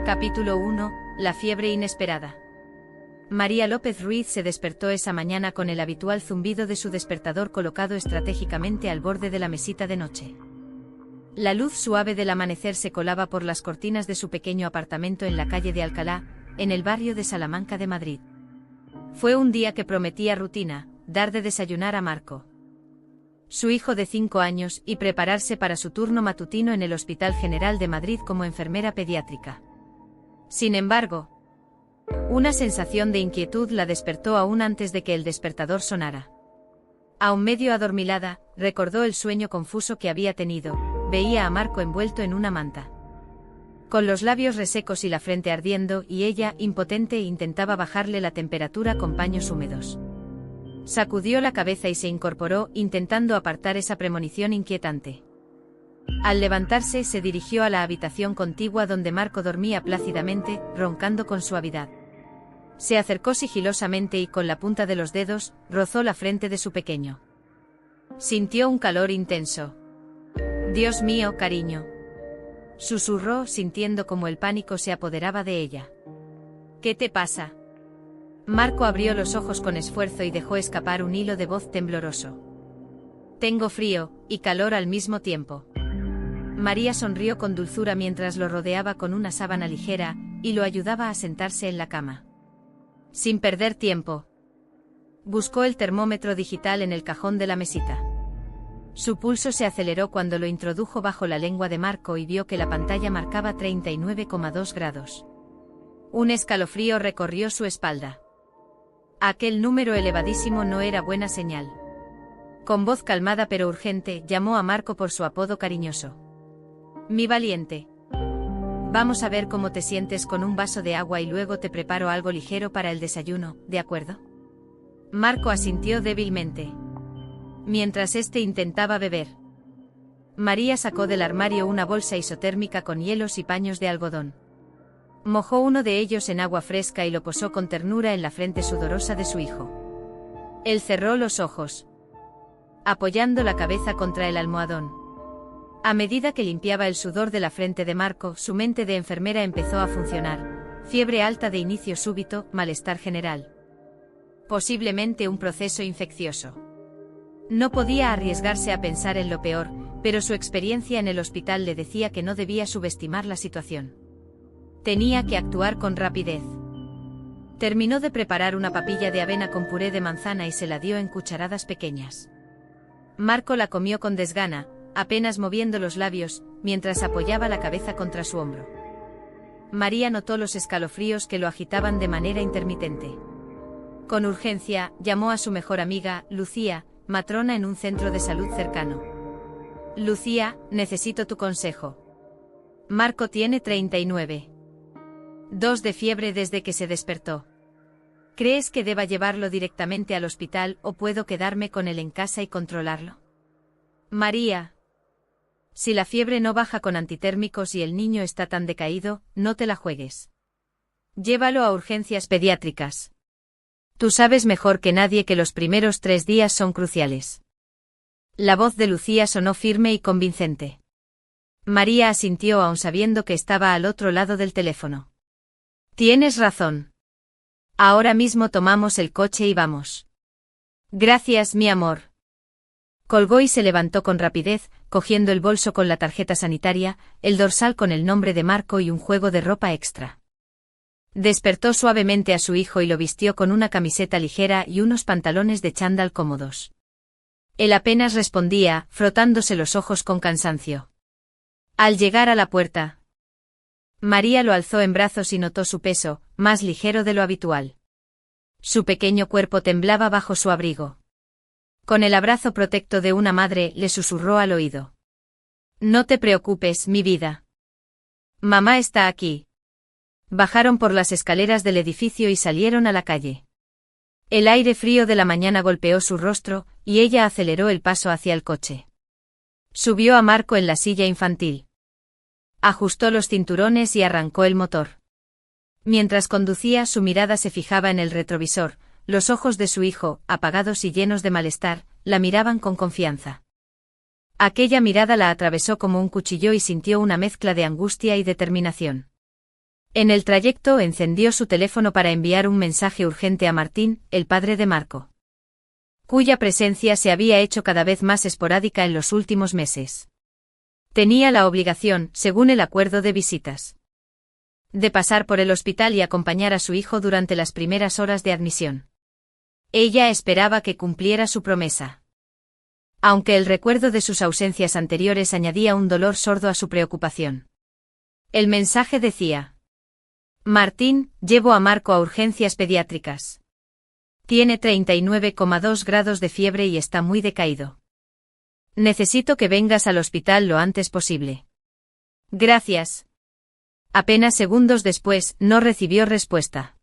Capítulo 1. La fiebre inesperada. María López Ruiz se despertó esa mañana con el habitual zumbido de su despertador colocado estratégicamente al borde de la mesita de noche. La luz suave del amanecer se colaba por las cortinas de su pequeño apartamento en la calle de Alcalá, en el barrio de Salamanca de Madrid. Fue un día que prometía rutina, dar de desayunar a Marco, su hijo de 5 años, y prepararse para su turno matutino en el Hospital General de Madrid como enfermera pediátrica. Sin embargo, una sensación de inquietud la despertó aún antes de que el despertador sonara. Aún medio adormilada, recordó el sueño confuso que había tenido. Veía a Marco envuelto en una manta, con los labios resecos y la frente ardiendo, y ella, impotente, intentaba bajarle la temperatura con paños húmedos. Sacudió la cabeza y se incorporó, intentando apartar esa premonición inquietante. Al levantarse, se dirigió a la habitación contigua donde Marco dormía plácidamente, roncando con suavidad. Se acercó sigilosamente y con la punta de los dedos, rozó la frente de su pequeño. Sintió un calor intenso. «Dios mío, cariño», susurró, sintiendo como el pánico se apoderaba de ella. «¿Qué te pasa?». Marco abrió los ojos con esfuerzo y dejó escapar un hilo de voz tembloroso. «Tengo frío y calor al mismo tiempo». María sonrió con dulzura mientras lo rodeaba con una sábana ligera y lo ayudaba a sentarse en la cama. Sin perder tiempo, buscó el termómetro digital en el cajón de la mesita. Su pulso se aceleró cuando lo introdujo bajo la lengua de Marco y vio que la pantalla marcaba 39,2 grados. Un escalofrío recorrió su espalda. Aquel número elevadísimo no era buena señal. Con voz calmada pero urgente, llamó a Marco por su apodo cariñoso. «Mi valiente. Vamos a ver cómo te sientes con un vaso de agua y luego te preparo algo ligero para el desayuno, ¿de acuerdo?». Marco asintió débilmente, mientras éste intentaba beber. María sacó del armario una bolsa isotérmica con hielos y paños de algodón. Mojó uno de ellos en agua fresca y lo posó con ternura en la frente sudorosa de su hijo. Él cerró los ojos, apoyando la cabeza contra el almohadón. A medida que limpiaba el sudor de la frente de Marco, su mente de enfermera empezó a funcionar. Fiebre alta de inicio súbito, malestar general. Posiblemente un proceso infeccioso. No podía arriesgarse a pensar en lo peor, pero su experiencia en el hospital le decía que no debía subestimar la situación. Tenía que actuar con rapidez. Terminó de preparar una papilla de avena con puré de manzana y se la dio en cucharadas pequeñas. Marco la comió con desgana, apenas moviendo los labios, mientras apoyaba la cabeza contra su hombro. María notó los escalofríos que lo agitaban de manera intermitente. Con urgencia, llamó a su mejor amiga, Lucía, matrona en un centro de salud cercano. «Lucía, necesito tu consejo. Marco tiene 39,2 de fiebre desde que se despertó. ¿Crees que deba llevarlo directamente al hospital o puedo quedarme con él en casa y controlarlo?». «María, si la fiebre no baja con antitérmicos y el niño está tan decaído, no te la juegues. Llévalo a urgencias pediátricas. Tú sabes mejor que nadie que los primeros 3 días son cruciales». La voz de Lucía sonó firme y convincente. María asintió aun sabiendo que estaba al otro lado del teléfono. «Tienes razón. Ahora mismo tomamos el coche y vamos». «Gracias, mi amor». Colgó y se levantó con rapidez, cogiendo el bolso con la tarjeta sanitaria, el dorsal con el nombre de Marco y un juego de ropa extra. Despertó suavemente a su hijo y lo vistió con una camiseta ligera y unos pantalones de chándal cómodos. Él apenas respondía, frotándose los ojos con cansancio. Al llegar a la puerta, María lo alzó en brazos y notó su peso, más ligero de lo habitual. Su pequeño cuerpo temblaba bajo su abrigo. Con el abrazo protecto de una madre, le susurró al oído. «No te preocupes, mi vida. Mamá está aquí». Bajaron por las escaleras del edificio y salieron a la calle. El aire frío de la mañana golpeó su rostro, y ella aceleró el paso hacia el coche. Subió a Marco en la silla infantil. Ajustó los cinturones y arrancó el motor. Mientras conducía, su mirada se fijaba en el retrovisor. Los ojos de su hijo, apagados y llenos de malestar, la miraban con confianza. Aquella mirada la atravesó como un cuchillo y sintió una mezcla de angustia y determinación. En el trayecto encendió su teléfono para enviar un mensaje urgente a Martín, el padre de Marco, cuya presencia se había hecho cada vez más esporádica en los últimos meses. Tenía la obligación, según el acuerdo de visitas, de pasar por el hospital y acompañar a su hijo durante las primeras horas de admisión. Ella esperaba que cumpliera su promesa, aunque el recuerdo de sus ausencias anteriores añadía un dolor sordo a su preocupación. El mensaje decía: Martín, llevo a Marco a urgencias pediátricas. Tiene 39,2 grados de fiebre y está muy decaído. Necesito que vengas al hospital lo antes posible. Gracias. Apenas segundos después, no recibió respuesta.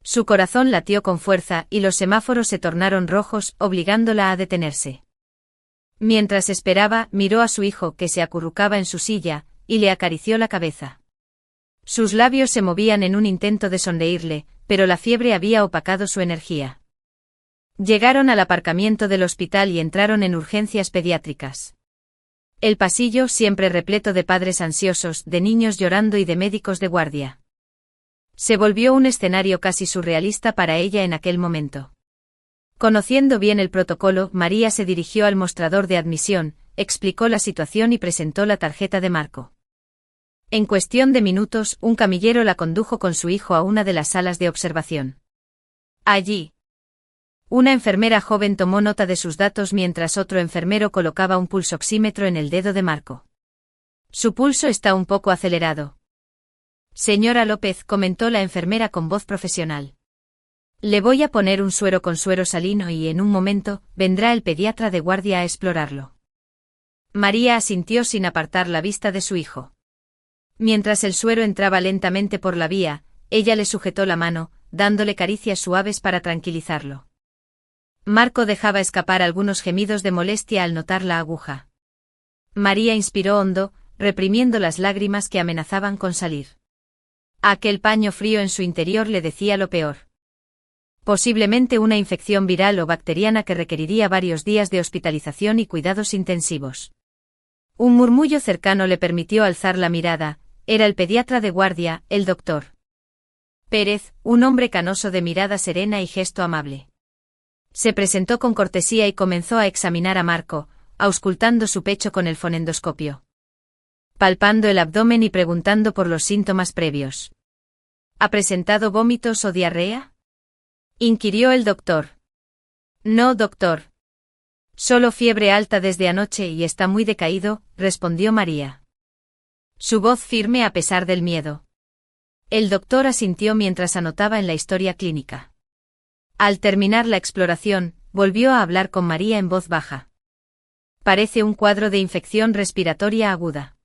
Su corazón latió con fuerza y los semáforos se tornaron rojos, obligándola a detenerse. Mientras esperaba, miró a su hijo que se acurrucaba en su silla, y le acarició la cabeza. Sus labios se movían en un intento de sonreírle, pero la fiebre había opacado su energía. Llegaron al aparcamiento del hospital y entraron en urgencias pediátricas. El pasillo siempre repleto de padres ansiosos, de niños llorando y de médicos de guardia. Se volvió un escenario casi surrealista para ella en aquel momento. Conociendo bien el protocolo, María se dirigió al mostrador de admisión, explicó la situación y presentó la tarjeta de Marco. En cuestión de minutos, un camillero la condujo con su hijo a una de las salas de observación. Allí, una enfermera joven tomó nota de sus datos mientras otro enfermero colocaba un pulsoxímetro en el dedo de Marco. Su pulso está un poco acelerado. Señora López, comentó la enfermera con voz profesional. Le voy a poner un suero con suero salino y en un momento, vendrá el pediatra de guardia a explorarlo. María asintió sin apartar la vista de su hijo. Mientras el suero entraba lentamente por la vía, ella le sujetó la mano, dándole caricias suaves para tranquilizarlo. Marco dejaba escapar algunos gemidos de molestia al notar la aguja. María inspiró hondo, reprimiendo las lágrimas que amenazaban con salir. Aquel paño frío en su interior le decía lo peor. Posiblemente una infección viral o bacteriana que requeriría varios días de hospitalización y cuidados intensivos. Un murmullo cercano le permitió alzar la mirada. Era el pediatra de guardia, el doctor Pérez, un hombre canoso de mirada serena y gesto amable. Se presentó con cortesía y comenzó a examinar a Marco, auscultando su pecho con el fonendoscopio, palpando el abdomen y preguntando por los síntomas previos. ¿Ha presentado vómitos o diarrea?, inquirió el doctor. No, doctor. Solo fiebre alta desde anoche y está muy decaído, respondió María. Su voz firme a pesar del miedo. El doctor asintió mientras anotaba en la historia clínica. Al terminar la exploración, volvió a hablar con María en voz baja. Parece un cuadro de infección respiratoria aguda.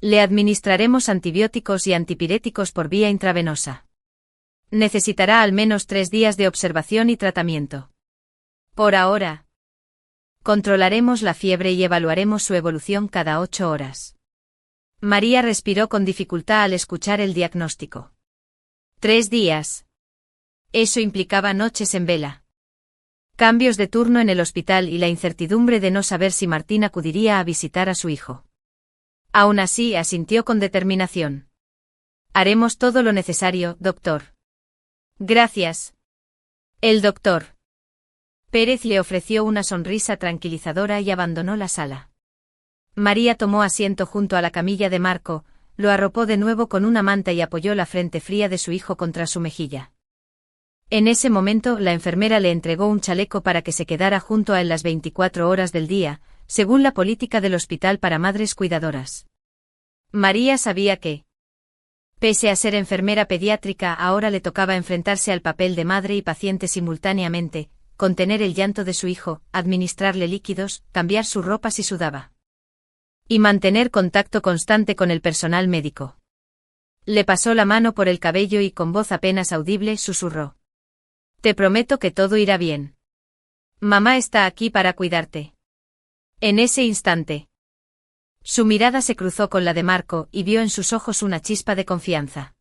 Le administraremos antibióticos y antipiréticos por vía intravenosa. Necesitará al menos 3 días de observación y tratamiento. Por ahora, controlaremos la fiebre y evaluaremos su evolución cada 8 horas. María respiró con dificultad al escuchar el diagnóstico. 3 días. Eso implicaba noches en vela, cambios de turno en el hospital y la incertidumbre de no saber si Martín acudiría a visitar a su hijo. Aún así, asintió con determinación. Haremos todo lo necesario, doctor. Gracias. El doctor Pérez le ofreció una sonrisa tranquilizadora y abandonó la sala. María tomó asiento junto a la camilla de Marco, lo arropó de nuevo con una manta y apoyó la frente fría de su hijo contra su mejilla. En ese momento, la enfermera le entregó un chaleco para que se quedara junto a él las 24 horas del día, según la política del hospital para madres cuidadoras. María sabía que, pese a ser enfermera pediátrica, ahora le tocaba enfrentarse al papel de madre y paciente simultáneamente, contener el llanto de su hijo, administrarle líquidos, cambiar su ropa si sudaba, y mantener contacto constante con el personal médico. Le pasó la mano por el cabello y con voz apenas audible susurró: Te prometo que todo irá bien. Mamá está aquí para cuidarte. En ese instante, su mirada se cruzó con la de Marco y vio en sus ojos una chispa de confianza.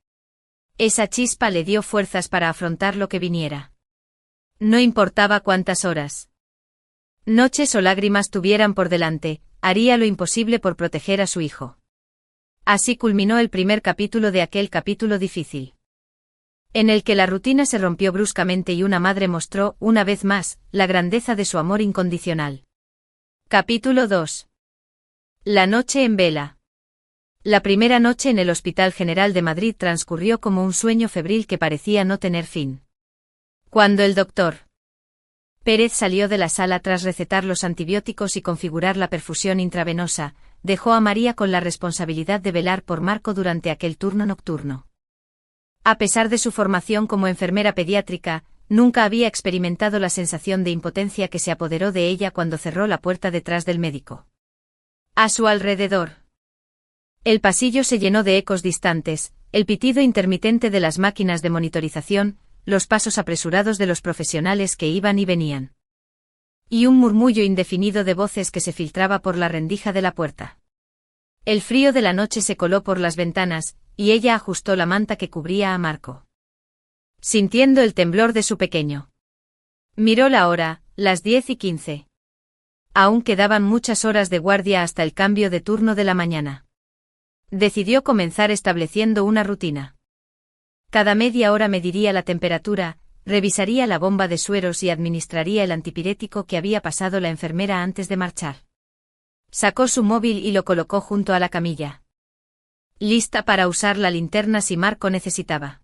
Esa chispa le dio fuerzas para afrontar lo que viniera. No importaba cuántas horas, noches o lágrimas tuvieran por delante, haría lo imposible por proteger a su hijo. Así culminó el primer capítulo de aquel capítulo difícil, en el que la rutina se rompió bruscamente y una madre mostró, una vez más, la grandeza de su amor incondicional. Capítulo 2. La noche en vela. La primera noche en el Hospital General de Madrid transcurrió como un sueño febril que parecía no tener fin. Cuando el doctor Pérez salió de la sala tras recetar los antibióticos y configurar la perfusión intravenosa, dejó a María con la responsabilidad de velar por Marco durante aquel turno nocturno. A pesar de su formación como enfermera pediátrica, nunca había experimentado la sensación de impotencia que se apoderó de ella cuando cerró la puerta detrás del médico. A su alrededor, el pasillo se llenó de ecos distantes, el pitido intermitente de las máquinas de monitorización, los pasos apresurados de los profesionales que iban y venían, y un murmullo indefinido de voces que se filtraba por la rendija de la puerta. El frío de la noche se coló por las ventanas, y ella ajustó la manta que cubría a Marco, sintiendo el temblor de su pequeño. Miró la hora, las 10:15. Aún quedaban muchas horas de guardia hasta el cambio de turno de la mañana. Decidió comenzar estableciendo una rutina. Cada media hora mediría la temperatura, revisaría la bomba de sueros y administraría el antipirético que había pasado la enfermera antes de marchar. Sacó su móvil y lo colocó junto a la camilla, lista para usar la linterna si Marco necesitaba.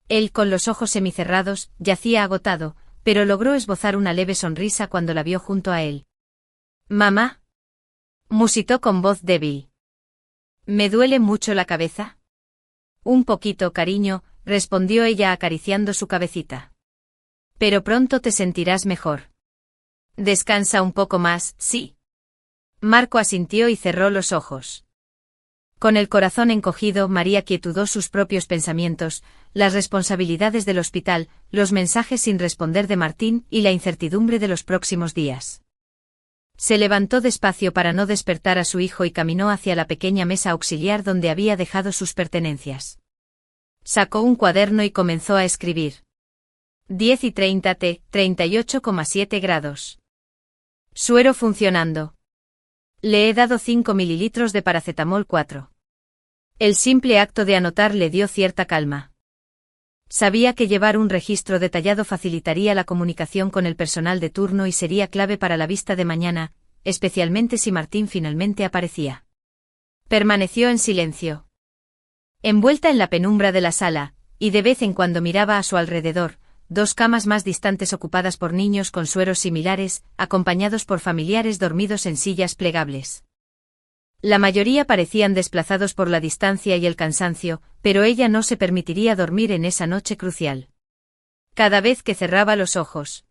Él, con los ojos semicerrados, yacía agotado, pero logró esbozar una leve sonrisa cuando la vio junto a él. «Mamá», musitó con voz débil. «¿Me duele mucho la cabeza?» «Un poquito, cariño», respondió ella acariciando su cabecita. «Pero pronto te sentirás mejor. Descansa un poco más, ¿sí?» Marco asintió y cerró los ojos. Con el corazón encogido, María quietudó sus propios pensamientos, las responsabilidades del hospital, los mensajes sin responder de Martín y la incertidumbre de los próximos días. Se levantó despacio para no despertar a su hijo y caminó hacia la pequeña mesa auxiliar donde había dejado sus pertenencias. Sacó un cuaderno y comenzó a escribir. 10:30 T, 38,7 grados. Suero funcionando. Le he dado 5 mililitros de paracetamol 4. El simple acto de anotar le dio cierta calma. Sabía que llevar un registro detallado facilitaría la comunicación con el personal de turno y sería clave para la vista de mañana, especialmente si Martín finalmente aparecía. Permaneció en silencio, envuelta en la penumbra de la sala, y de vez en cuando miraba a su alrededor, 2 camas más distantes ocupadas por niños con sueros similares, acompañados por familiares dormidos en sillas plegables. La mayoría parecían desplazados por la distancia y el cansancio, pero ella no se permitiría dormir en esa noche crucial. Cada vez que cerraba los ojos,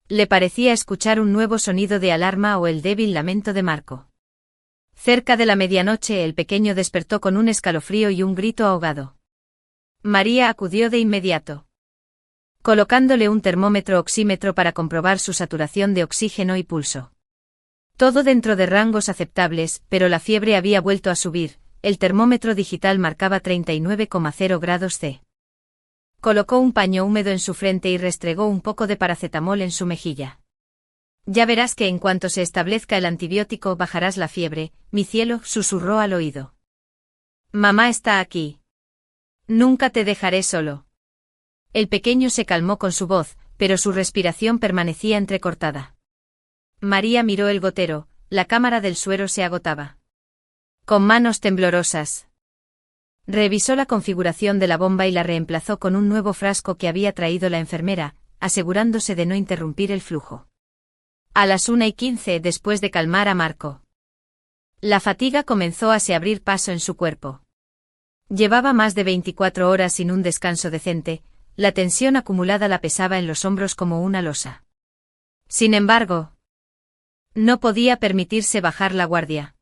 le parecía escuchar un nuevo sonido de alarma o el débil lamento de Marco. Cerca de la medianoche el pequeño despertó con un escalofrío y un grito ahogado. María acudió de inmediato, colocándole un termómetro oxímetro para comprobar su saturación de oxígeno y pulso. Todo dentro de rangos aceptables, pero la fiebre había vuelto a subir, el termómetro digital marcaba 39,0 grados C. Colocó un paño húmedo en su frente y restregó un poco de paracetamol en su mejilla. «Ya verás que en cuanto se establezca el antibiótico bajarás la fiebre, mi cielo», susurró al oído. «Mamá está aquí. Nunca te dejaré solo». El pequeño se calmó con su voz, pero su respiración permanecía entrecortada. María miró el gotero, la cámara del suero se agotaba. Con manos temblorosas, revisó la configuración de la bomba y la reemplazó con un nuevo frasco que había traído la enfermera, asegurándose de no interrumpir el flujo. A las 1:15, después de calmar a Marco, la fatiga comenzó a se abrir paso en su cuerpo. Llevaba más de 24 horas sin un descanso decente, la tensión acumulada la pesaba en los hombros como una losa. Sin embargo, no podía permitirse bajar la guardia.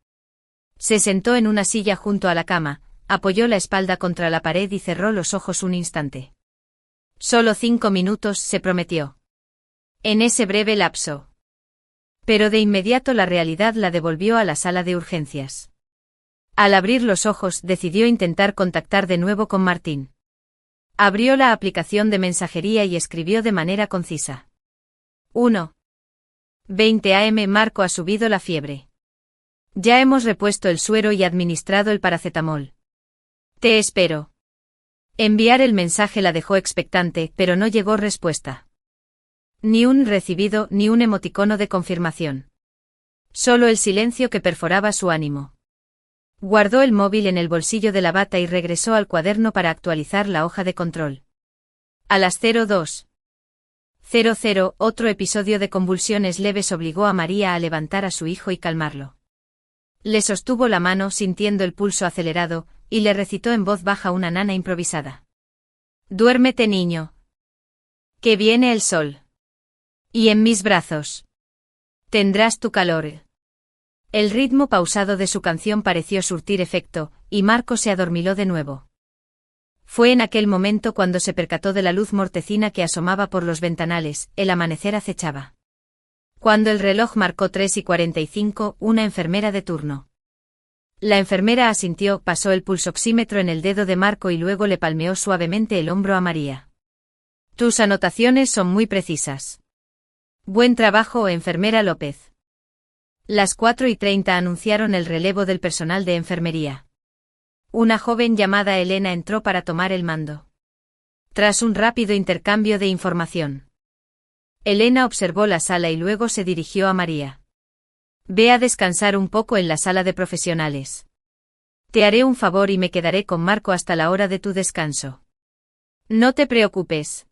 Se sentó en una silla junto a la cama, apoyó la espalda contra la pared y cerró los ojos un instante. Solo 5 minutos, se prometió. En ese breve lapso. Pero de inmediato la realidad la devolvió a la sala de urgencias. Al abrir los ojos decidió intentar contactar de nuevo con Martín. Abrió la aplicación de mensajería y escribió de manera concisa. 1:20 am. Marco ha subido la fiebre. Ya hemos repuesto el suero y administrado el paracetamol. Te espero. Enviar el mensaje la dejó expectante, pero no llegó respuesta. Ni un recibido ni un emoticono de confirmación. Solo el silencio que perforaba su ánimo. Guardó el móvil en el bolsillo de la bata y regresó al cuaderno para actualizar la hoja de control. A las 02:00, otro episodio de convulsiones leves obligó a María a levantar a su hijo y calmarlo. Le sostuvo la mano sintiendo el pulso acelerado, y le recitó en voz baja una nana improvisada. Duérmete, niño. Que viene el sol. Y en mis brazos tendrás tu calor. El ritmo pausado de su canción pareció surtir efecto, y Marco se adormiló de nuevo. Fue en aquel momento cuando se percató de la luz mortecina que asomaba por los ventanales, el amanecer acechaba. Cuando el reloj marcó 3:45, una enfermera de turno. La enfermera asintió, pasó el pulsoxímetro en el dedo de Marco y luego le palmeó suavemente el hombro a María. Tus anotaciones son muy precisas. Buen trabajo, enfermera López. Las 4:30 anunciaron el relevo del personal de enfermería. Una joven llamada Elena entró para tomar el mando. Tras un rápido intercambio de información, Elena observó la sala y luego se dirigió a María. Ve a descansar un poco en la sala de profesionales. Te haré un favor y me quedaré con Marco hasta la hora de tu descanso. No te preocupes,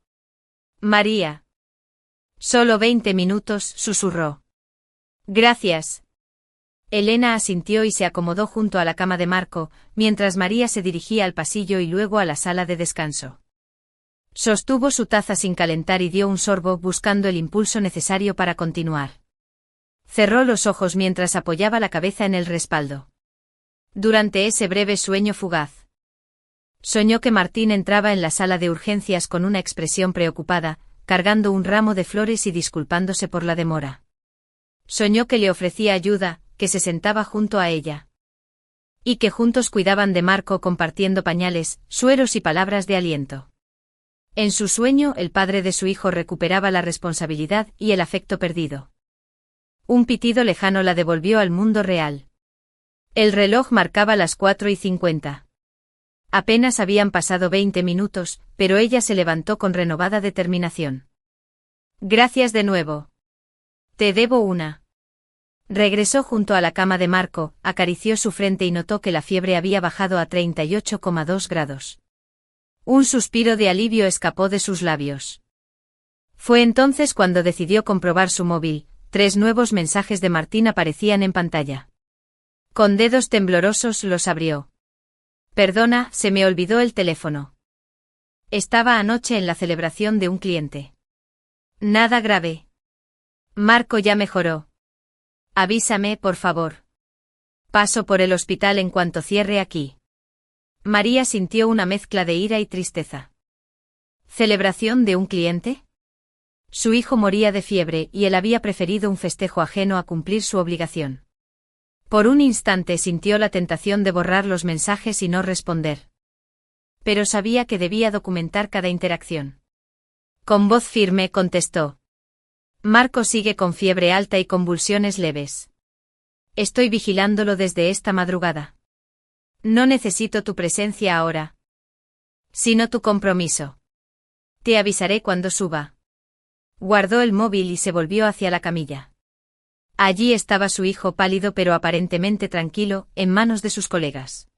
María. Solo 20 minutos, susurró. Gracias. Elena asintió y se acomodó junto a la cama de Marco, mientras María se dirigía al pasillo y luego a la sala de descanso. Sostuvo su taza sin calentar y dio un sorbo buscando el impulso necesario para continuar. Cerró los ojos mientras apoyaba la cabeza en el respaldo. Durante ese breve sueño fugaz, soñó que Martín entraba en la sala de urgencias con una expresión preocupada, cargando un ramo de flores y disculpándose por la demora. Soñó que le ofrecía ayuda, que se sentaba junto a ella. Y que juntos cuidaban de Marco compartiendo pañales, sueros y palabras de aliento. En su sueño, el padre de su hijo recuperaba la responsabilidad y el afecto perdido. Un pitido lejano la devolvió al mundo real. El reloj marcaba las 4:50. Apenas habían pasado 20 minutos, pero ella se levantó con renovada determinación. Gracias de nuevo. Te debo una. Regresó junto a la cama de Marco, acarició su frente y notó que la fiebre había bajado a 38,2 grados. Un suspiro de alivio escapó de sus labios. Fue entonces cuando decidió comprobar su móvil. 3 nuevos mensajes de Martín aparecían en pantalla. Con dedos temblorosos los abrió. Perdona, se me olvidó el teléfono. Estaba anoche en la celebración de un cliente. Nada grave. Marco ya mejoró. Avísame, por favor. Paso por el hospital en cuanto cierre aquí. María sintió una mezcla de ira y tristeza. ¿Celebración de un cliente? Su hijo moría de fiebre y él había preferido un festejo ajeno a cumplir su obligación. Por un instante sintió la tentación de borrar los mensajes y no responder. Pero sabía que debía documentar cada interacción. Con voz firme contestó. Marco sigue con fiebre alta y convulsiones leves. Estoy vigilándolo desde esta madrugada. No necesito tu presencia ahora, sino tu compromiso. Te avisaré cuando suba. Guardó el móvil y se volvió hacia la camilla. Allí estaba su hijo pálido pero aparentemente tranquilo, en manos de sus colegas.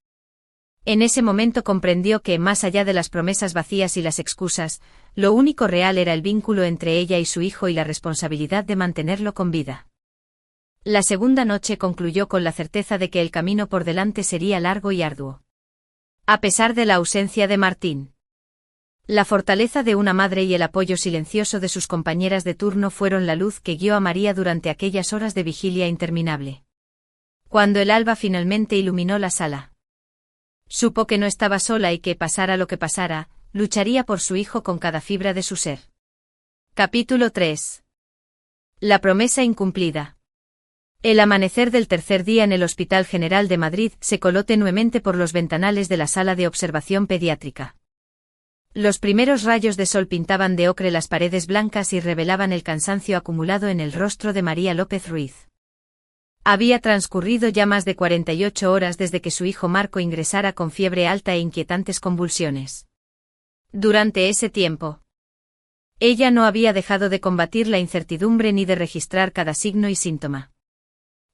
En ese momento comprendió que, más allá de las promesas vacías y las excusas, lo único real era el vínculo entre ella y su hijo y la responsabilidad de mantenerlo con vida. La segunda noche concluyó con la certeza de que el camino por delante sería largo y arduo. A pesar de la ausencia de Martín, la fortaleza de una madre y el apoyo silencioso de sus compañeras de turno fueron la luz que guió a María durante aquellas horas de vigilia interminable. Cuando el alba finalmente iluminó la sala, supo que no estaba sola y que, pasara lo que pasara, lucharía por su hijo con cada fibra de su ser. Capítulo 3. La promesa incumplida. El amanecer del tercer día en el Hospital General de Madrid se coló tenuemente por los ventanales de la sala de observación pediátrica. Los primeros rayos de sol pintaban de ocre las paredes blancas y revelaban el cansancio acumulado en el rostro de María López Ruiz. Había transcurrido ya más de 48 horas desde que su hijo Marco ingresara con fiebre alta e inquietantes convulsiones. Durante ese tiempo, ella no había dejado de combatir la incertidumbre ni de registrar cada signo y síntoma.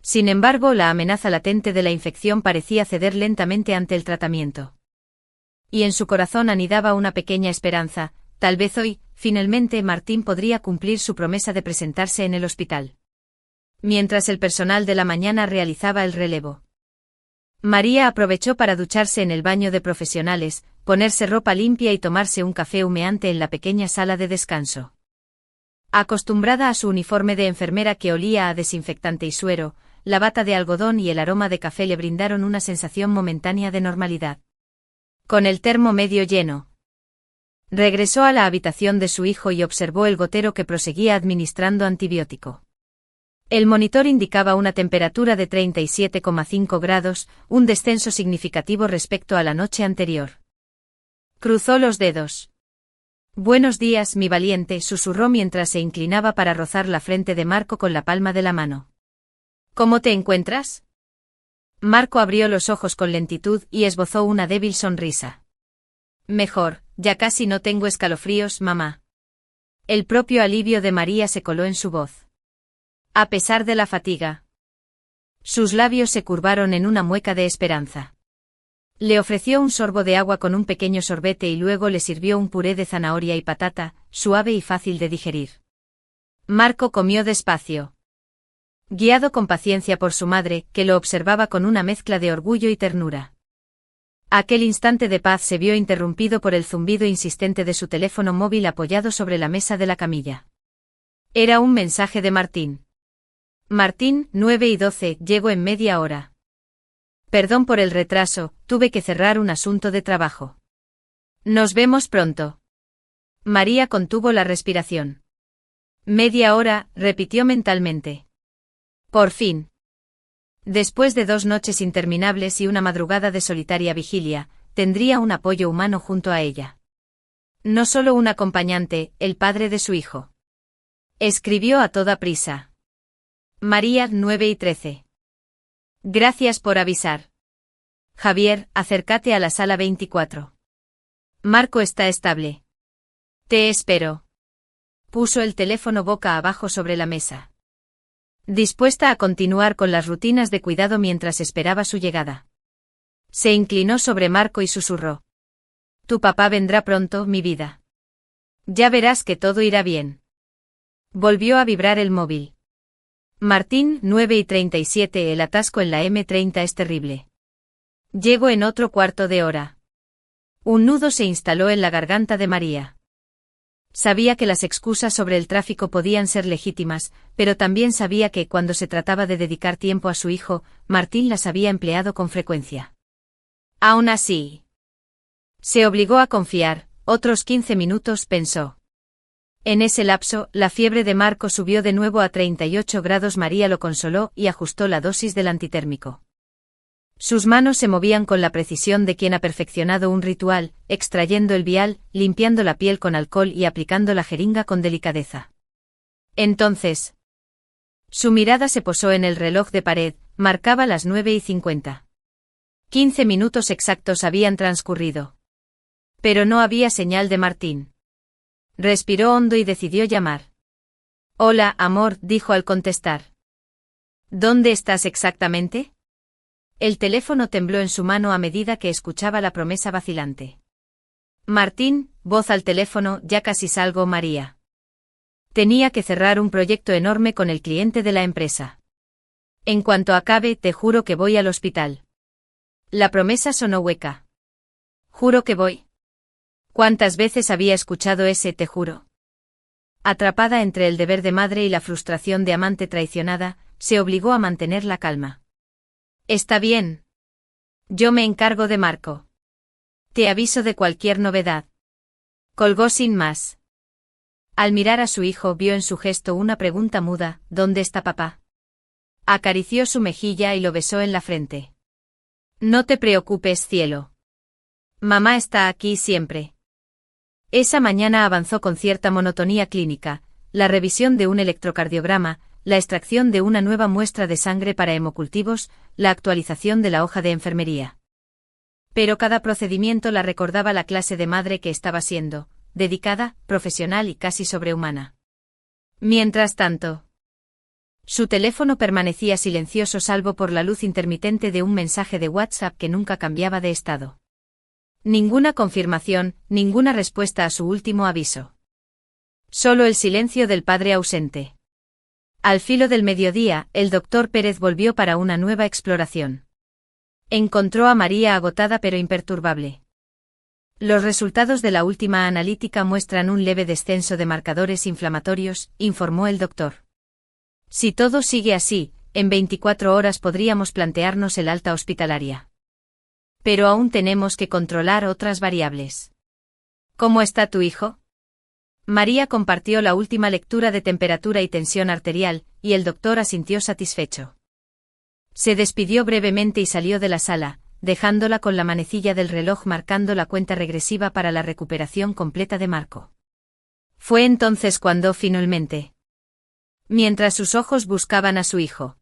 Sin embargo, la amenaza latente de la infección parecía ceder lentamente ante el tratamiento. Y en su corazón anidaba una pequeña esperanza: tal vez hoy, finalmente, Martín podría cumplir su promesa de presentarse en el hospital. Mientras el personal de la mañana realizaba el relevo, María aprovechó para ducharse en el baño de profesionales, ponerse ropa limpia y tomarse un café humeante en la pequeña sala de descanso. Acostumbrada a su uniforme de enfermera que olía a desinfectante y suero, la bata de algodón y el aroma de café le brindaron una sensación momentánea de normalidad. Con el termo medio lleno, regresó a la habitación de su hijo y observó el gotero que proseguía administrando antibiótico. El monitor indicaba una temperatura de 37,5 grados, un descenso significativo respecto a la noche anterior. Cruzó los dedos. «Buenos días, mi valiente», susurró mientras se inclinaba para rozar la frente de Marco con la palma de la mano. «¿Cómo te encuentras?». Marco abrió los ojos con lentitud y esbozó una débil sonrisa. «Mejor, ya casi no tengo escalofríos, mamá». El propio alivio de María se coló en su voz. A pesar de la fatiga, sus labios se curvaron en una mueca de esperanza. Le ofreció un sorbo de agua con un pequeño sorbete y luego le sirvió un puré de zanahoria y patata, suave y fácil de digerir. Marco comió despacio, guiado con paciencia por su madre, que lo observaba con una mezcla de orgullo y ternura. Aquel instante de paz se vio interrumpido por el zumbido insistente de su teléfono móvil apoyado sobre la mesa de la camilla. Era un mensaje de Martín. «Martín, 9:12, llego en media hora. Perdón por el retraso, tuve que cerrar un asunto de trabajo. Nos vemos pronto». María contuvo la respiración. «Media hora», repitió mentalmente. Por fin. Después de 2 noches interminables y una madrugada de solitaria vigilia, tendría un apoyo humano junto a ella. No solo un acompañante, el padre de su hijo. Escribió a toda prisa. María, 9:13. Gracias por avisar. Javier, acércate a la sala 24. Marco está estable. Te espero. Puso el teléfono boca abajo sobre la mesa, dispuesta a continuar con las rutinas de cuidado mientras esperaba su llegada. Se inclinó sobre Marco y susurró. Tu papá vendrá pronto, mi vida. Ya verás que todo irá bien. Volvió a vibrar el móvil. Martín, 9:37. El atasco en la M30 es terrible. Llego en otro cuarto de hora. Un nudo se instaló en la garganta de María. Sabía que las excusas sobre el tráfico podían ser legítimas, pero también sabía que, cuando se trataba de dedicar tiempo a su hijo, Martín las había empleado con frecuencia. Aún así, se obligó a confiar. Otros 15 minutos, pensó. En ese lapso, la fiebre de Marco subió de nuevo a 38 grados. María lo consoló y ajustó la dosis del antitérmico. Sus manos se movían con la precisión de quien ha perfeccionado un ritual, extrayendo el vial, limpiando la piel con alcohol y aplicando la jeringa con delicadeza. Entonces, su mirada se posó en el reloj de pared, marcaba las 9:50. 15 minutos exactos habían transcurrido. Pero no había señal de Martín. Respiró hondo y decidió llamar. Hola, amor, dijo al contestar. ¿Dónde estás exactamente? El teléfono tembló en su mano a medida que escuchaba la promesa vacilante. Martín, voz al teléfono, ya casi salgo, María. Tenía que cerrar un proyecto enorme con el cliente de la empresa. En cuanto acabe, te juro que voy al hospital. La promesa sonó hueca. Juro que voy. ¿Cuántas veces había escuchado ese te juro? Atrapada entre el deber de madre y la frustración de amante traicionada, se obligó a mantener la calma. Está bien. Yo me encargo de Marco. Te aviso de cualquier novedad. Colgó sin más. Al mirar a su hijo vio en su gesto una pregunta muda: ¿dónde está papá? Acarició su mejilla y lo besó en la frente. No te preocupes, cielo. Mamá está aquí siempre. Esa mañana avanzó con cierta monotonía clínica: la revisión de un electrocardiograma, la extracción de una nueva muestra de sangre para hemocultivos, la actualización de la hoja de enfermería. Pero cada procedimiento la recordaba la clase de madre que estaba siendo, dedicada, profesional y casi sobrehumana. Mientras tanto, su teléfono permanecía silencioso salvo por la luz intermitente de un mensaje de WhatsApp que nunca cambiaba de estado. Ninguna confirmación, ninguna respuesta a su último aviso. Solo el silencio del padre ausente. Al filo del mediodía, el doctor Pérez volvió para una nueva exploración. Encontró a María agotada pero imperturbable. Los resultados de la última analítica muestran un leve descenso de marcadores inflamatorios, informó el doctor. Si todo sigue así, en 24 horas podríamos plantearnos el alta hospitalaria. Pero aún tenemos que controlar otras variables. ¿Cómo está tu hijo? María compartió la última lectura de temperatura y tensión arterial, y el doctor asintió satisfecho. Se despidió brevemente y salió de la sala, dejándola con la manecilla del reloj marcando la cuenta regresiva para la recuperación completa de Marco. Fue entonces cuando, finalmente, mientras sus ojos buscaban a su hijo,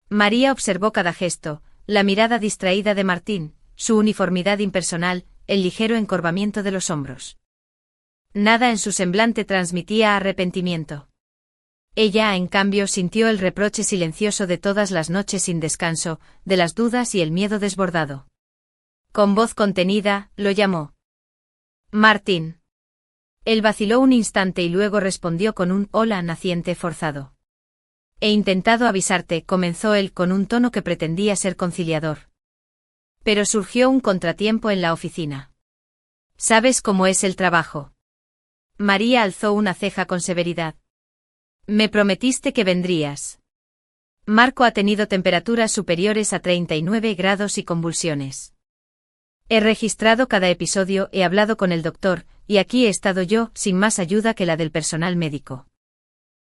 María observó cada gesto, la mirada distraída de Martín, su uniformidad impersonal, el ligero encorvamiento de los hombros. Nada en su semblante transmitía arrepentimiento. Ella, en cambio, sintió el reproche silencioso de todas las noches sin descanso, de las dudas y el miedo desbordado. Con voz contenida, lo llamó. Martín. Él vaciló un instante y luego respondió con un hola naciente forzado. He intentado avisarte, comenzó él con un tono que pretendía ser conciliador. Pero surgió un contratiempo en la oficina. ¿Sabes cómo es el trabajo? María alzó una ceja con severidad. Me prometiste que vendrías. Marco ha tenido temperaturas superiores a 39 grados y convulsiones. He registrado cada episodio, he hablado con el doctor, y aquí he estado yo, sin más ayuda que la del personal médico.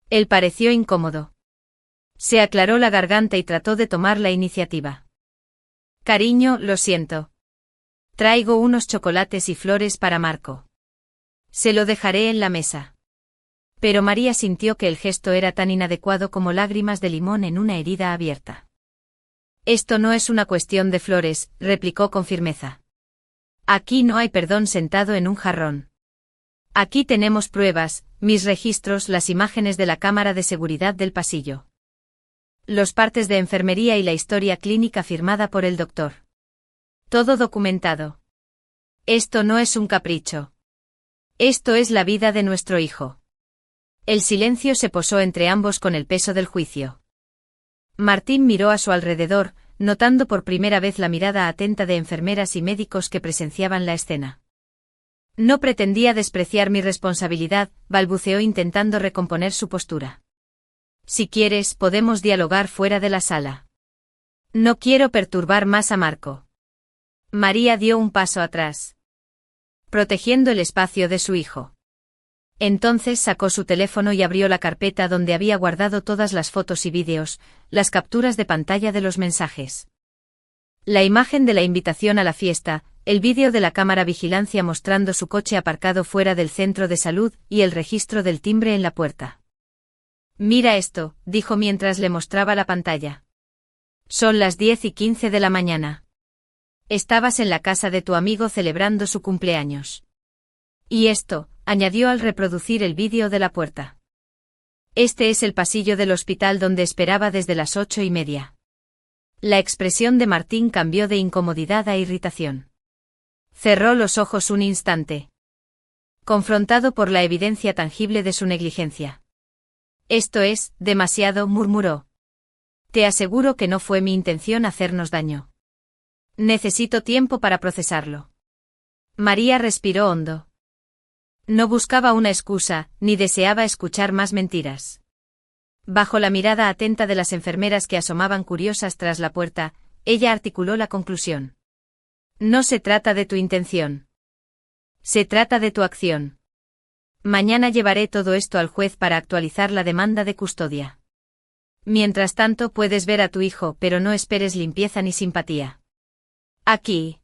Él pareció incómodo. Se aclaró la garganta y trató de tomar la iniciativa. Cariño, lo siento. Traigo unos chocolates y flores para Marco. Se lo dejaré en la mesa. Pero María sintió que el gesto era tan inadecuado como lágrimas de limón en una herida abierta. Esto no es una cuestión de flores, replicó con firmeza. Aquí no hay perdón sentado en un jarrón. Aquí tenemos pruebas, mis registros, las imágenes de la cámara de seguridad del pasillo. Los partes de enfermería y la historia clínica firmada por el doctor. Todo documentado. Esto no es un capricho. Esto es la vida de nuestro hijo. El silencio se posó entre ambos con el peso del juicio. Martín miró a su alrededor, notando por primera vez la mirada atenta de enfermeras y médicos que presenciaban la escena. No pretendía despreciar mi responsabilidad, balbuceó intentando recomponer su postura. Si quieres, podemos dialogar fuera de la sala. No quiero perturbar más a Marco. María dio un paso atrás, protegiendo el espacio de su hijo. Entonces sacó su teléfono y abrió la carpeta donde había guardado todas las fotos y vídeos, las capturas de pantalla de los mensajes. La imagen de la invitación a la fiesta, el vídeo de la cámara vigilancia mostrando su coche aparcado fuera del centro de salud y el registro del timbre en la puerta. Mira esto, dijo mientras le mostraba la pantalla. Son las 10:15 de la mañana. Estabas en la casa de tu amigo celebrando su cumpleaños. Y esto, añadió al reproducir el vídeo de la puerta. Este es el pasillo del hospital donde esperaba desde las 8:30. La expresión de Martín cambió de incomodidad a irritación. Cerró los ojos un instante, confrontado por la evidencia tangible de su negligencia. Esto es, demasiado, murmuró. Te aseguro que no fue mi intención hacernos daño. Necesito tiempo para procesarlo. María respiró hondo. No buscaba una excusa, ni deseaba escuchar más mentiras. Bajo la mirada atenta de las enfermeras que asomaban curiosas tras la puerta, ella articuló la conclusión. No se trata de tu intención. Se trata de tu acción. Mañana llevaré todo esto al juez para actualizar la demanda de custodia. Mientras tanto puedes ver a tu hijo, pero no esperes limpieza ni simpatía. Aquí.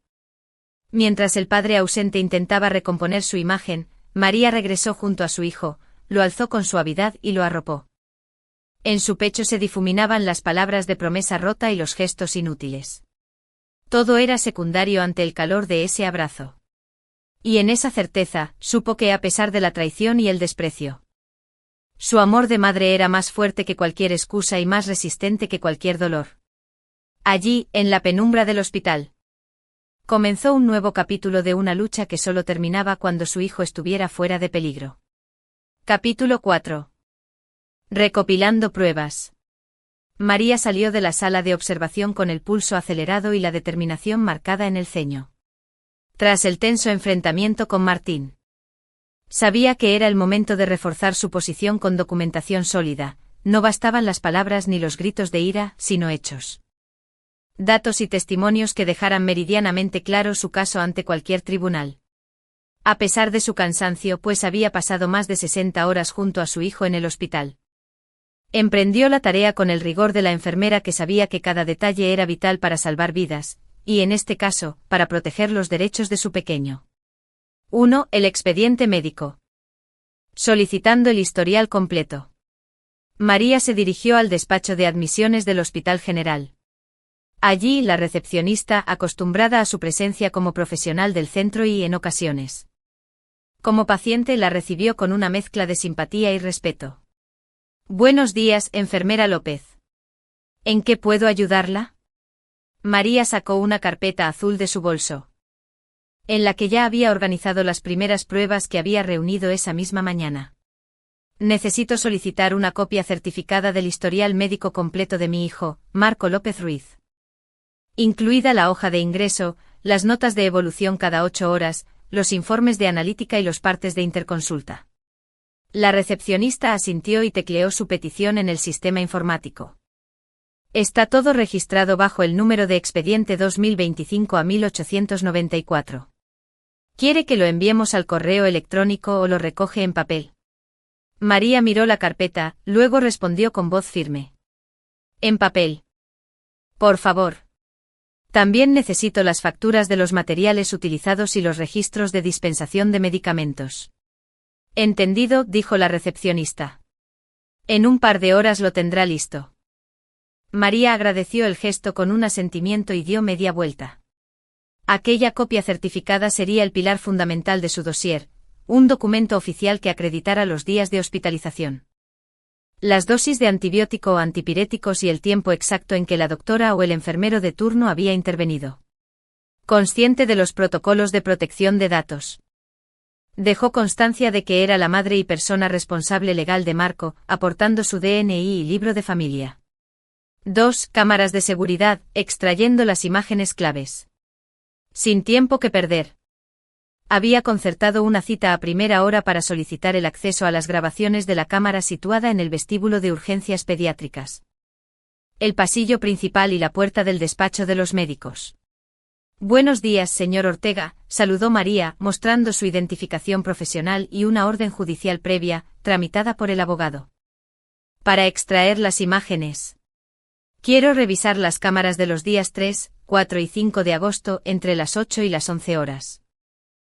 Mientras el padre ausente intentaba recomponer su imagen, María regresó junto a su hijo, lo alzó con suavidad y lo arropó. En su pecho se difuminaban las palabras de promesa rota y los gestos inútiles. Todo era secundario ante el calor de ese abrazo. Y en esa certeza, supo que a pesar de la traición y el desprecio, su amor de madre era más fuerte que cualquier excusa y más resistente que cualquier dolor. Allí, en la penumbra del hospital, comenzó un nuevo capítulo de una lucha que solo terminaba cuando su hijo estuviera fuera de peligro. Capítulo 4. Recopilando pruebas. María salió de la sala de observación con el pulso acelerado y la determinación marcada en el ceño. Tras el tenso enfrentamiento con Martín, sabía que era el momento de reforzar su posición con documentación sólida. No bastaban las palabras ni los gritos de ira, sino hechos. Datos y testimonios que dejaran meridianamente claro su caso ante cualquier tribunal. A pesar de su cansancio, pues había pasado más de 60 horas junto a su hijo en el hospital, emprendió la tarea con el rigor de la enfermera que sabía que cada detalle era vital para salvar vidas, y en este caso, para proteger los derechos de su pequeño. 1. El expediente médico. Solicitando el historial completo, María se dirigió al despacho de admisiones del Hospital General. Allí, la recepcionista, acostumbrada a su presencia como profesional del centro y, en ocasiones, como paciente, la recibió con una mezcla de simpatía y respeto. Buenos días, enfermera López. ¿En qué puedo ayudarla? María sacó una carpeta azul de su bolso, en la que ya había organizado las primeras pruebas que había reunido esa misma mañana. Necesito solicitar una copia certificada del historial médico completo de mi hijo, Marco López Ruiz. Incluida la hoja de ingreso, las notas de evolución cada 8 horas, los informes de analítica y los partes de interconsulta. La recepcionista asintió y tecleó su petición en el sistema informático. Está todo registrado bajo el número de expediente 2025 a 1894. ¿Quiere que lo enviemos al correo electrónico o lo recoge en papel? María miró la carpeta, luego respondió con voz firme. En papel. Por favor. También necesito las facturas de los materiales utilizados y los registros de dispensación de medicamentos. Entendido, dijo la recepcionista. En un par de horas lo tendrá listo. María agradeció el gesto con un asentimiento y dio media vuelta. Aquella copia certificada sería el pilar fundamental de su dossier, un documento oficial que acreditara los días de hospitalización, las dosis de antibiótico o antipiréticos y el tiempo exacto en que la doctora o el enfermero de turno había intervenido. Consciente de los protocolos de protección de datos, dejó constancia de que era la madre y persona responsable legal de Marco, aportando su DNI y libro de familia. 2. Cámaras de seguridad, extrayendo las imágenes claves. Sin tiempo que perder, había concertado una cita a primera hora para solicitar el acceso a las grabaciones de la cámara situada en el vestíbulo de urgencias pediátricas, el pasillo principal y la puerta del despacho de los médicos. Buenos días, señor Ortega, saludó María, mostrando su identificación profesional y una orden judicial previa, tramitada por el abogado. Para extraer las imágenes. Quiero revisar las cámaras de los días 3, 4 y 5 de agosto entre las 8 y las 11 horas.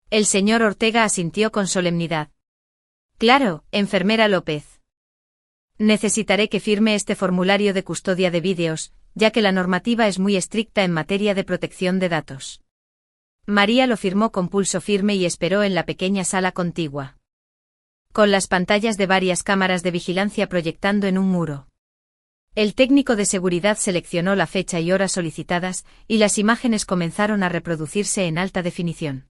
El señor Ortega asintió con solemnidad. Claro, enfermera López. Necesitaré que firme este formulario de custodia de vídeos, ya que la normativa es muy estricta en materia de protección de datos. María lo firmó con pulso firme y esperó en la pequeña sala contigua, con las pantallas de varias cámaras de vigilancia proyectando en un muro. El técnico de seguridad seleccionó la fecha y hora solicitadas, y las imágenes comenzaron a reproducirse en alta definición.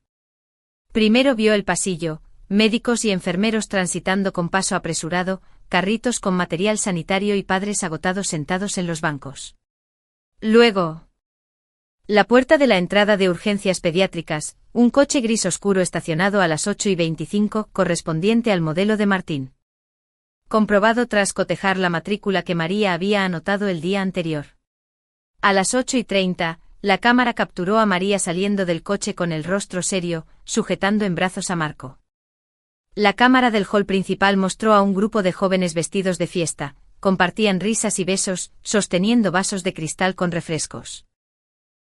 Primero vio el pasillo, médicos y enfermeros transitando con paso apresurado, carritos con material sanitario y padres agotados sentados en los bancos. Luego, la puerta de la entrada de urgencias pediátricas, un coche gris oscuro estacionado a las 8:25, correspondiente al modelo de Martín. Comprobado tras cotejar la matrícula que María había anotado el día anterior. A las 8:30, la cámara capturó a María saliendo del coche con el rostro serio, sujetando en brazos a Marco. La cámara del hall principal mostró a un grupo de jóvenes vestidos de fiesta, compartían risas y besos, sosteniendo vasos de cristal con refrescos.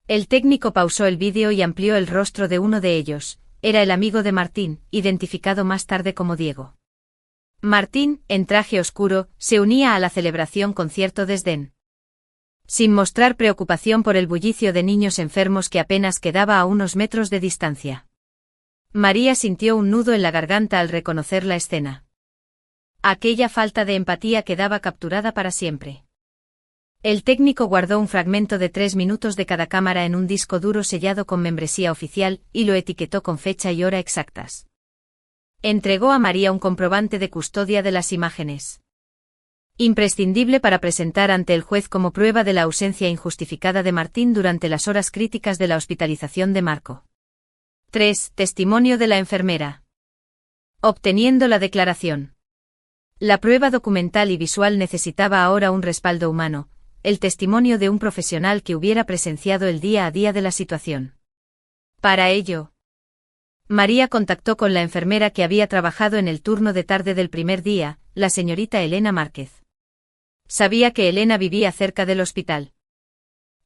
El técnico pausó el vídeo y amplió el rostro de uno de ellos, era el amigo de Martín, identificado más tarde como Diego. Martín, en traje oscuro, se unía a la celebración con cierto desdén. Sin mostrar preocupación por el bullicio de niños enfermos que apenas quedaba a unos metros de distancia. María sintió un nudo en la garganta al reconocer la escena. Aquella falta de empatía quedaba capturada para siempre. El técnico guardó un fragmento de 3 minutos de cada cámara en un disco duro sellado con membresía oficial y lo etiquetó con fecha y hora exactas. Entregó a María un comprobante de custodia de las imágenes. Imprescindible para presentar ante el juez como prueba de la ausencia injustificada de Martín durante las horas críticas de la hospitalización de Marco. 3. Testimonio de la enfermera. Obteniendo la declaración. La prueba documental y visual necesitaba ahora un respaldo humano, el testimonio de un profesional que hubiera presenciado el día a día de la situación. Para ello, María contactó con la enfermera que había trabajado en el turno de tarde del primer día, la señorita Elena Márquez. Sabía que Elena vivía cerca del hospital,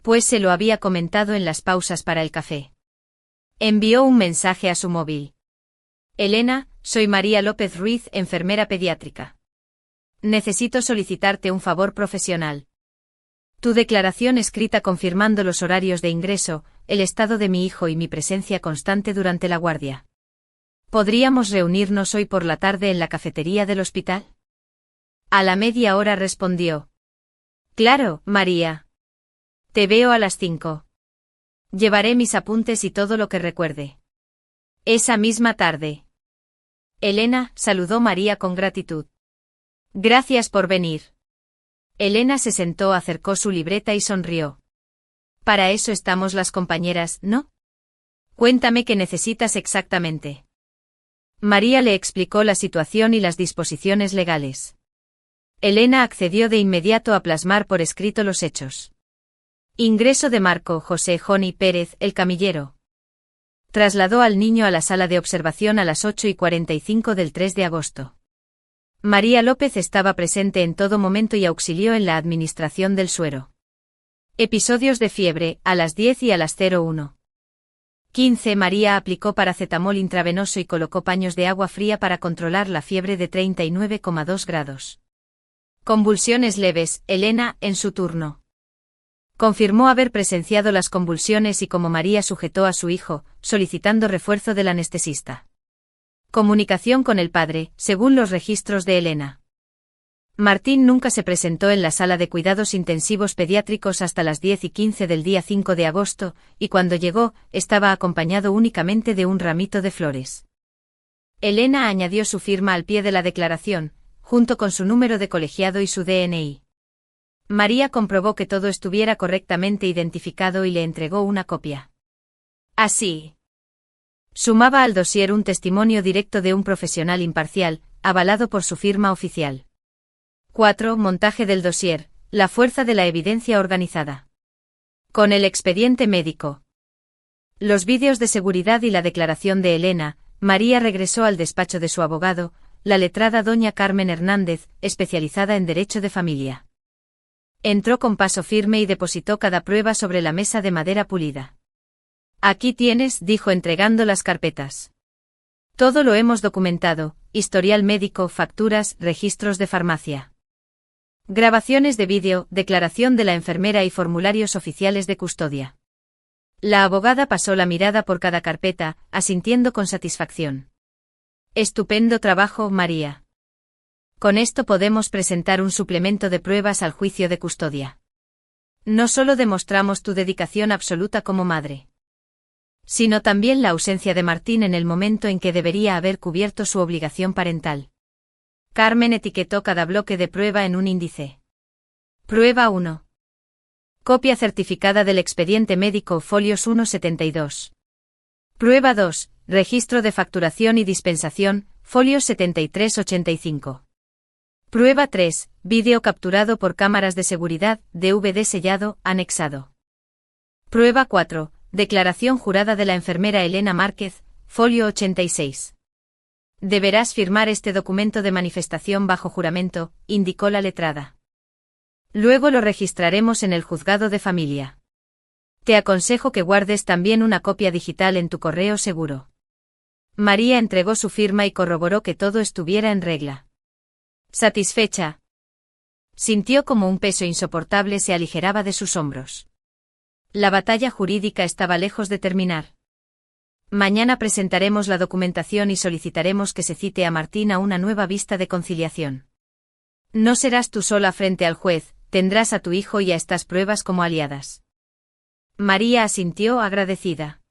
pues se lo había comentado en las pausas para el café. Envió un mensaje a su móvil. Elena, soy María López Ruiz, enfermera pediátrica. Necesito solicitarte un favor profesional. Tu declaración escrita confirmando los horarios de ingreso, el estado de mi hijo y mi presencia constante durante la guardia. ¿Podríamos reunirnos hoy por la tarde en la cafetería del hospital? A la media hora respondió. Claro, María. Te veo a las 5. Llevaré mis apuntes y todo lo que recuerde. Esa misma tarde. Elena, saludó María con gratitud. Gracias por venir. Elena se sentó, acercó su libreta y sonrió. Para eso estamos las compañeras, ¿no? Cuéntame qué necesitas exactamente. María le explicó la situación y las disposiciones legales. Elena accedió de inmediato a plasmar por escrito los hechos. Ingreso de Marco José Joni Pérez, el camillero. Trasladó al niño a la sala de observación a las 8:45 del 3 de agosto. María López estaba presente en todo momento y auxilió en la administración del suero. Episodios de fiebre, a las 10 y a las 01:15 María aplicó paracetamol intravenoso y colocó paños de agua fría para controlar la fiebre de 39,2 grados. Convulsiones leves, Elena, en su turno. Confirmó haber presenciado las convulsiones y como María sujetó a su hijo, solicitando refuerzo del anestesista. Comunicación con el padre, según los registros de Elena. Martín nunca se presentó en la sala de cuidados intensivos pediátricos hasta las 10:15 del día 5 de agosto, y cuando llegó, estaba acompañado únicamente de un ramito de flores. Elena añadió su firma al pie de la declaración, junto con su número de colegiado y su DNI. María comprobó que todo estuviera correctamente identificado y le entregó una copia. Así, sumaba al dossier un testimonio directo de un profesional imparcial, avalado por su firma oficial. 4. Montaje del dossier, la fuerza de la evidencia organizada. Con el expediente médico, los vídeos de seguridad y la declaración de Elena, María regresó al despacho de su abogado, la letrada doña Carmen Hernández, especializada en derecho de familia. Entró con paso firme y depositó cada prueba sobre la mesa de madera pulida. Aquí tienes, dijo entregando las carpetas. Todo lo hemos documentado, historial médico, facturas, registros de farmacia. Grabaciones de vídeo, declaración de la enfermera y formularios oficiales de custodia. La abogada pasó la mirada por cada carpeta, asintiendo con satisfacción. Estupendo trabajo, María. Con esto podemos presentar un suplemento de pruebas al juicio de custodia. No solo demostramos tu dedicación absoluta como madre, sino también la ausencia de Martín en el momento en que debería haber cubierto su obligación parental. Carmen etiquetó cada bloque de prueba en un índice. Prueba 1. Copia certificada del expediente médico, folios 172. Prueba 2. Registro de facturación y dispensación, folios 73-85. Prueba 3. Vídeo capturado por cámaras de seguridad, DVD sellado, anexado. Prueba 4. Declaración jurada de la enfermera Elena Márquez, folio 86. Deberás firmar este documento de manifestación bajo juramento, indicó la letrada. Luego lo registraremos en el juzgado de familia. Te aconsejo que guardes también una copia digital en tu correo seguro. María entregó su firma y corroboró que todo estuviera en regla. Satisfecha. Sintió como un peso insoportable se aligeraba de sus hombros. La batalla jurídica estaba lejos de terminar. Mañana presentaremos la documentación y solicitaremos que se cite a Martín a una nueva vista de conciliación. No serás tú sola frente al juez, tendrás a tu hijo y a estas pruebas como aliadas. María asintió agradecida.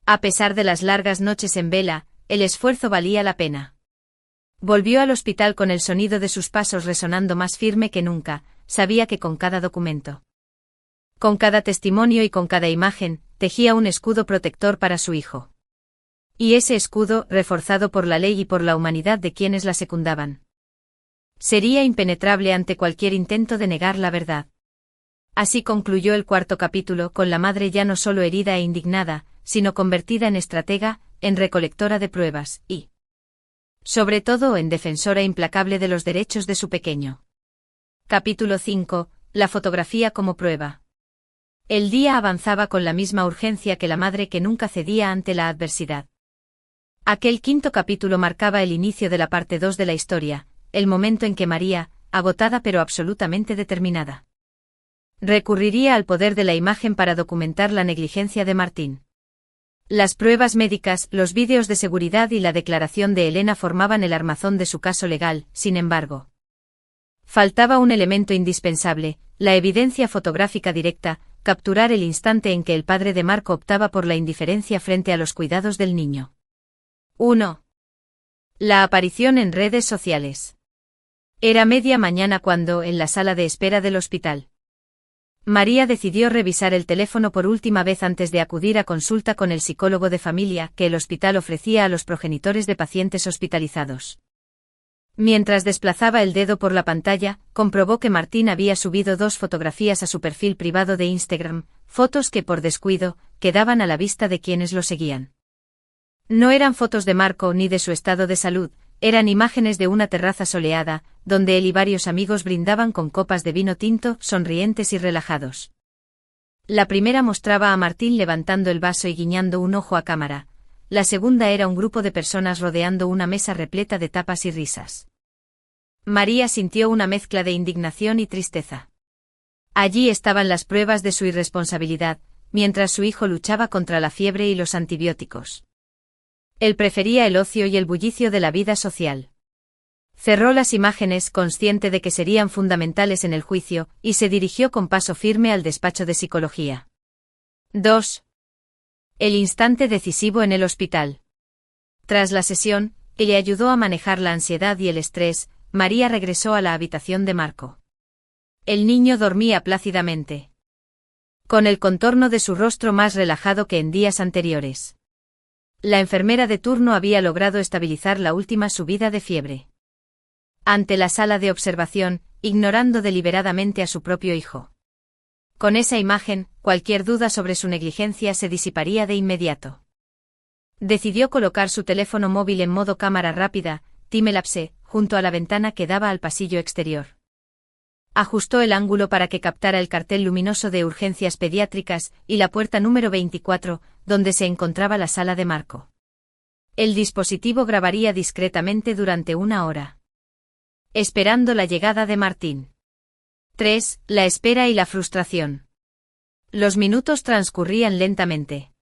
A pesar de las largas noches en vela, el esfuerzo valía la pena. Volvió al hospital con el sonido de sus pasos resonando más firme que nunca, sabía que con cada documento, con cada testimonio y con cada imagen, tejía un escudo protector para su hijo. Y ese escudo, reforzado por la ley y por la humanidad de quienes la secundaban, sería impenetrable ante cualquier intento de negar la verdad. Así concluyó el cuarto capítulo, con la madre ya no solo herida e indignada, sino convertida en estratega, en recolectora de pruebas, y, sobre todo, en defensora implacable de los derechos de su pequeño. Capítulo 5. La fotografía como prueba. El día avanzaba con la misma urgencia que la madre que nunca cedía ante la adversidad. Aquel quinto capítulo marcaba el inicio de la parte 2 de la historia, el momento en que María, agotada pero absolutamente determinada, recurriría al poder de la imagen para documentar la negligencia de Martín. Las pruebas médicas, los vídeos de seguridad y la declaración de Elena formaban el armazón de su caso legal, sin embargo. Faltaba un elemento indispensable, la evidencia fotográfica directa, capturar el instante en que el padre de Marco optaba por la indiferencia frente a los cuidados del niño. 1. La aparición en redes sociales. Era media mañana cuando, en la sala de espera del hospital, María decidió revisar el teléfono por última vez antes de acudir a consulta con el psicólogo de familia que el hospital ofrecía a los progenitores de pacientes hospitalizados. Mientras desplazaba el dedo por la pantalla, comprobó que Martín había subido 2 fotografías a su perfil privado de Instagram, fotos que por descuido, quedaban a la vista de quienes lo seguían. No eran fotos de Marco ni de su estado de salud, eran imágenes de una terraza soleada, donde él y varios amigos brindaban con copas de vino tinto, sonrientes y relajados. La primera mostraba a Martín levantando el vaso y guiñando un ojo a cámara, la segunda era un grupo de personas rodeando una mesa repleta de tapas y risas. María sintió una mezcla de indignación y tristeza. Allí estaban las pruebas de su irresponsabilidad, mientras su hijo luchaba contra la fiebre y los antibióticos. Él prefería el ocio y el bullicio de la vida social. Cerró las imágenes, consciente de que serían fundamentales en el juicio, y se dirigió con paso firme al despacho de psicología. 2. El instante decisivo en el hospital. Tras la sesión, que le ayudó a manejar la ansiedad y el estrés, María regresó a la habitación de Marco. El niño dormía plácidamente, con el contorno de su rostro más relajado que en días anteriores. La enfermera de turno había logrado estabilizar la última subida de fiebre. Ante la sala de observación, ignorando deliberadamente a su propio hijo. Con esa imagen, cualquier duda sobre su negligencia se disiparía de inmediato. Decidió colocar su teléfono móvil en modo cámara rápida, time-lapse, junto a la ventana que daba al pasillo exterior. Ajustó el ángulo para que captara el cartel luminoso de urgencias pediátricas y la puerta número 24, donde se encontraba la sala de Marco. El dispositivo grabaría discretamente durante 1 hora. Esperando la llegada de Martín. 3. La espera y la frustración. Los minutos transcurrían lentamente.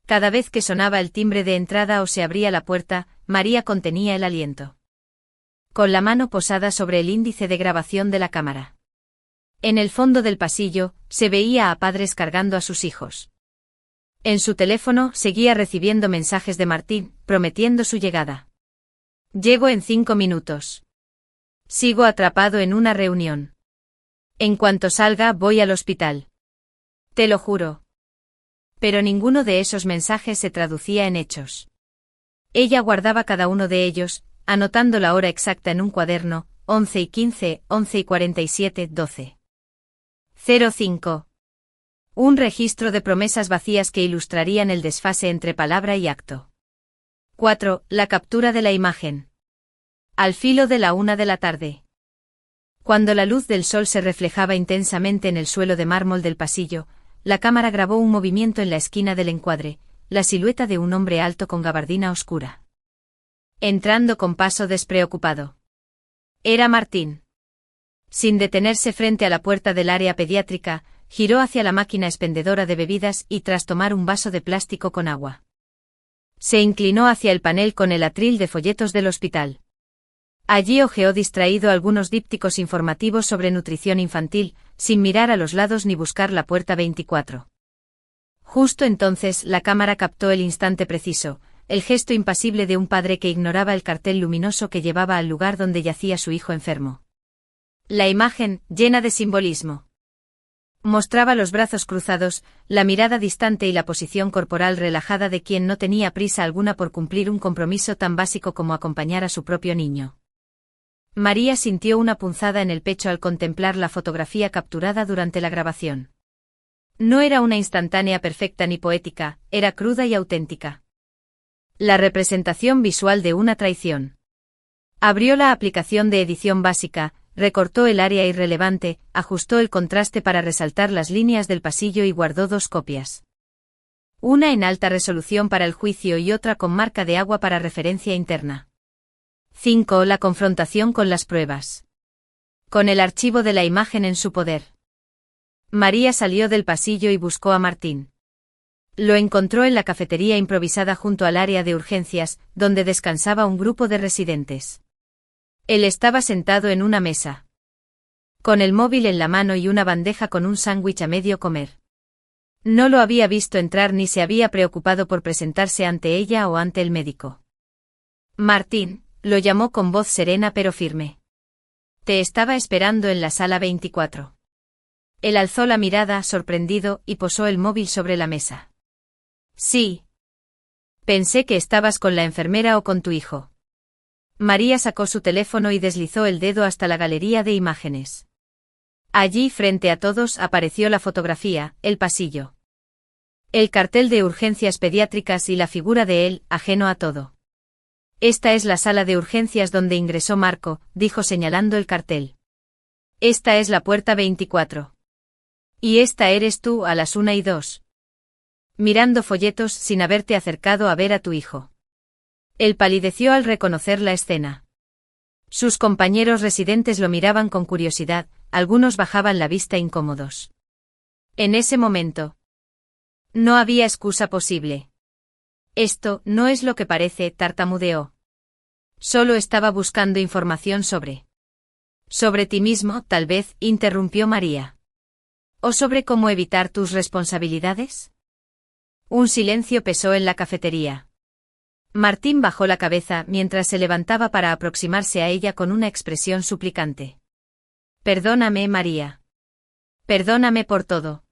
Cada vez que sonaba el timbre de entrada o se abría la puerta, María contenía el aliento. Con la mano posada sobre el índice de grabación de la cámara. En el fondo del pasillo, se veía a padres cargando a sus hijos. En su teléfono seguía recibiendo mensajes de Martín, prometiendo su llegada. Llego en 5 minutos. Sigo atrapado en una reunión. En cuanto salga voy al hospital. Te lo juro. Pero ninguno de esos mensajes se traducía en hechos. Ella guardaba cada uno de ellos, anotando la hora exacta en un cuaderno, 11:15, 11:47, 12. 05. Un registro de promesas vacías que ilustrarían el desfase entre palabra y acto. 4. La captura de la imagen. Al filo de la 1 de la tarde. Cuando la luz del sol se reflejaba intensamente en el suelo de mármol del pasillo, la cámara grabó un movimiento en la esquina del encuadre, la silueta de un hombre alto con gabardina oscura. Entrando con paso despreocupado. Era Martín. Sin detenerse frente a la puerta del área pediátrica, giró hacia la máquina expendedora de bebidas y tras tomar un vaso de plástico con agua, se inclinó hacia el panel con el atril de folletos del hospital. Allí hojeó distraído algunos dípticos informativos sobre nutrición infantil, sin mirar a los lados ni buscar la puerta 24. Justo entonces la cámara captó el instante preciso, el gesto impasible de un padre que ignoraba el cartel luminoso que llevaba al lugar donde yacía su hijo enfermo. La imagen, llena de simbolismo, mostraba los brazos cruzados, la mirada distante y la posición corporal relajada de quien no tenía prisa alguna por cumplir un compromiso tan básico como acompañar a su propio niño. María sintió una punzada en el pecho al contemplar la fotografía capturada durante la grabación. No era una instantánea perfecta ni poética, era cruda y auténtica. La representación visual de una traición. Abrió la aplicación de edición básica, recortó el área irrelevante, ajustó el contraste para resaltar las líneas del pasillo y guardó 2 copias. Una en alta resolución para el juicio y otra con marca de agua para referencia interna. 5. La confrontación con las pruebas. Con el archivo de la imagen en su poder, María salió del pasillo y buscó a Martín. Lo encontró en la cafetería improvisada junto al área de urgencias, donde descansaba un grupo de residentes. Él estaba sentado en una mesa, con el móvil en la mano y una bandeja con un sándwich a medio comer. No lo había visto entrar ni se había preocupado por presentarse ante ella o ante el médico. Martín, lo llamó con voz serena pero firme. Te estaba esperando en la sala 24. Él alzó la mirada, sorprendido, y posó el móvil sobre la mesa. Sí. Pensé que estabas con la enfermera o con tu hijo. María sacó su teléfono y deslizó el dedo hasta la galería de imágenes. Allí, frente a todos, apareció la fotografía, el pasillo, el cartel de urgencias pediátricas y la figura de él, ajeno a todo. Esta es la sala de urgencias donde ingresó Marco, dijo señalando el cartel. Esta es la puerta 24. Y esta eres tú a las 1:02. Mirando folletos sin haberte acercado a ver a tu hijo. Él palideció al reconocer la escena. Sus compañeros residentes lo miraban con curiosidad, algunos bajaban la vista incómodos. En ese momento, no había excusa posible. Esto no es lo que parece, tartamudeó. Solo estaba buscando información sobre ti mismo, tal vez, interrumpió María. ¿O sobre cómo evitar tus responsabilidades? Un silencio pesó en la cafetería. Martín bajó la cabeza mientras se levantaba para aproximarse a ella con una expresión suplicante. Perdóname, María. Perdóname por todo.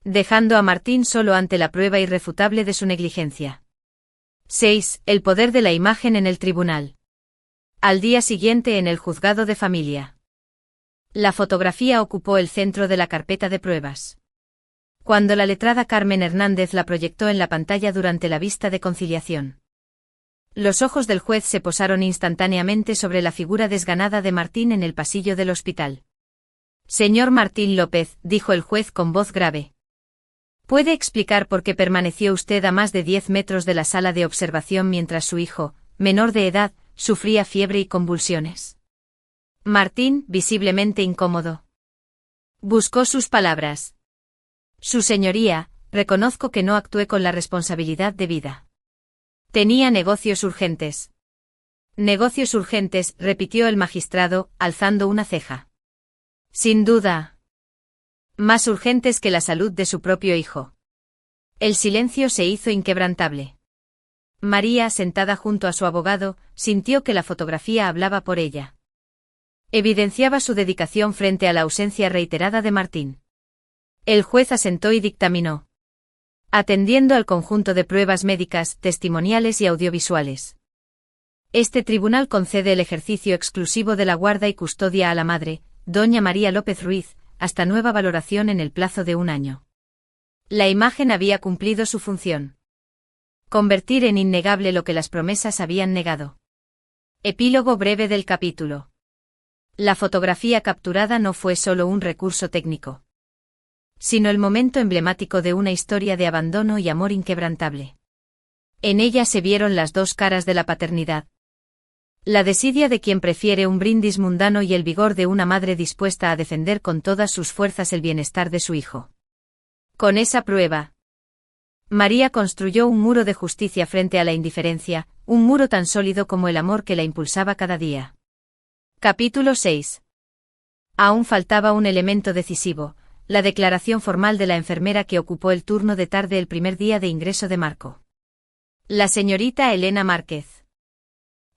Dejando a Martín solo ante la prueba irrefutable de su negligencia. 6. El poder de la imagen en el tribunal. Al día siguiente en el juzgado de familia. La fotografía ocupó el centro de la carpeta de pruebas. Cuando la letrada Carmen Hernández la proyectó en la pantalla durante la vista de conciliación, los ojos del juez se posaron instantáneamente sobre la figura desganada de Martín en el pasillo del hospital. Señor Martín López, dijo el juez con voz grave. ¿Puede explicar por qué permaneció usted a más de 10 metros de la sala de observación mientras su hijo, menor de edad, sufría fiebre y convulsiones? Martín, visiblemente incómodo, buscó sus palabras. Su señoría, reconozco que no actué con la responsabilidad debida. Tenía negocios urgentes. Negocios urgentes, repitió el magistrado, alzando una ceja. Sin duda. Más urgentes que la salud de su propio hijo. El silencio se hizo inquebrantable. María, sentada junto a su abogado, sintió que la fotografía hablaba por ella. Evidenciaba su dedicación frente a la ausencia reiterada de Martín. El juez asentó y dictaminó. Atendiendo al conjunto de pruebas médicas, testimoniales y audiovisuales. Este tribunal concede el ejercicio exclusivo de la guarda y custodia a la madre, doña María López Ruiz, hasta nueva valoración en el plazo de 1 año. La imagen había cumplido su función. Convertir en innegable lo que las promesas habían negado. Epílogo breve del capítulo. La fotografía capturada no fue solo un recurso técnico, sino el momento emblemático de una historia de abandono y amor inquebrantable. En ella se vieron las 2 caras de la paternidad. La desidia de quien prefiere un brindis mundano y el vigor de una madre dispuesta a defender con todas sus fuerzas el bienestar de su hijo. Con esa prueba, María construyó un muro de justicia frente a la indiferencia, un muro tan sólido como el amor que la impulsaba cada día. Capítulo 6. Aún faltaba un elemento decisivo, la declaración formal de la enfermera que ocupó el turno de tarde el primer día de ingreso de Marco. La señorita Elena Márquez,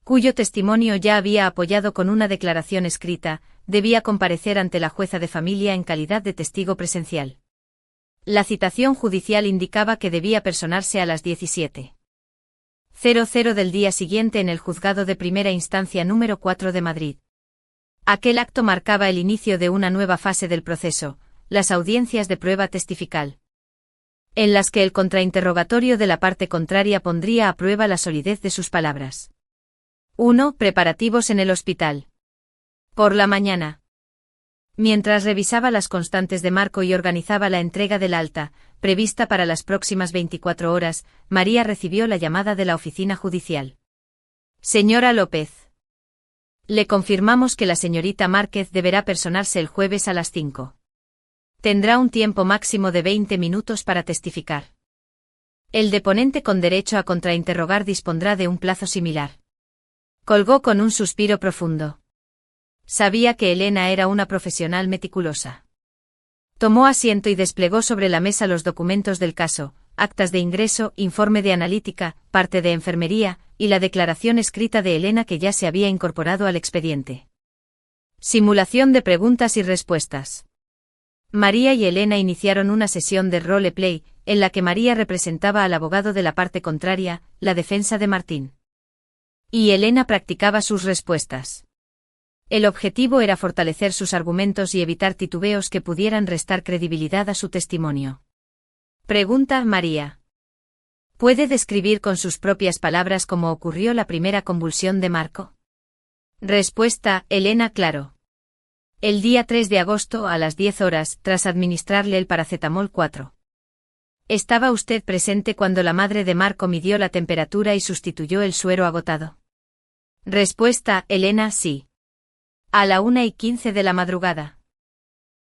cuyo testimonio ya había apoyado con una declaración escrita, debía comparecer ante la jueza de familia en calidad de testigo presencial. La citación judicial indicaba que debía personarse a las 17:00 del día siguiente en el juzgado de primera instancia número 4 de Madrid. Aquel acto marcaba el inicio de una nueva fase del proceso, las audiencias de prueba testifical, en las que el contrainterrogatorio de la parte contraria pondría a prueba la solidez de sus palabras. 1. Preparativos en el hospital. Por la mañana, mientras revisaba las constantes de Marco y organizaba la entrega del alta, prevista para las próximas 24 horas, María recibió la llamada de la oficina judicial. Señora López, le confirmamos que la señorita Márquez deberá personarse el jueves a las 5. Tendrá un tiempo máximo de 20 minutos para testificar. El deponente con derecho a contrainterrogar dispondrá de un plazo similar. Colgó con un suspiro profundo. Sabía que Elena era una profesional meticulosa. Tomó asiento y desplegó sobre la mesa los documentos del caso, actas de ingreso, informe de analítica, parte de enfermería, y la declaración escrita de Elena que ya se había incorporado al expediente. Simulación de preguntas y respuestas. María y Elena iniciaron una sesión de role-play, en la que María representaba al abogado de la parte contraria, la defensa de Martín. Y Elena practicaba sus respuestas. El objetivo era fortalecer sus argumentos y evitar titubeos que pudieran restar credibilidad a su testimonio. Pregunta María. ¿Puede describir con sus propias palabras cómo ocurrió la primera convulsión de Marco? Respuesta, Elena, claro. El día 3 de agosto a las 10 horas, tras administrarle el paracetamol 4. ¿Estaba usted presente cuando la madre de Marco midió la temperatura y sustituyó el suero agotado? Respuesta, Elena, sí. A la 1:15 de la madrugada.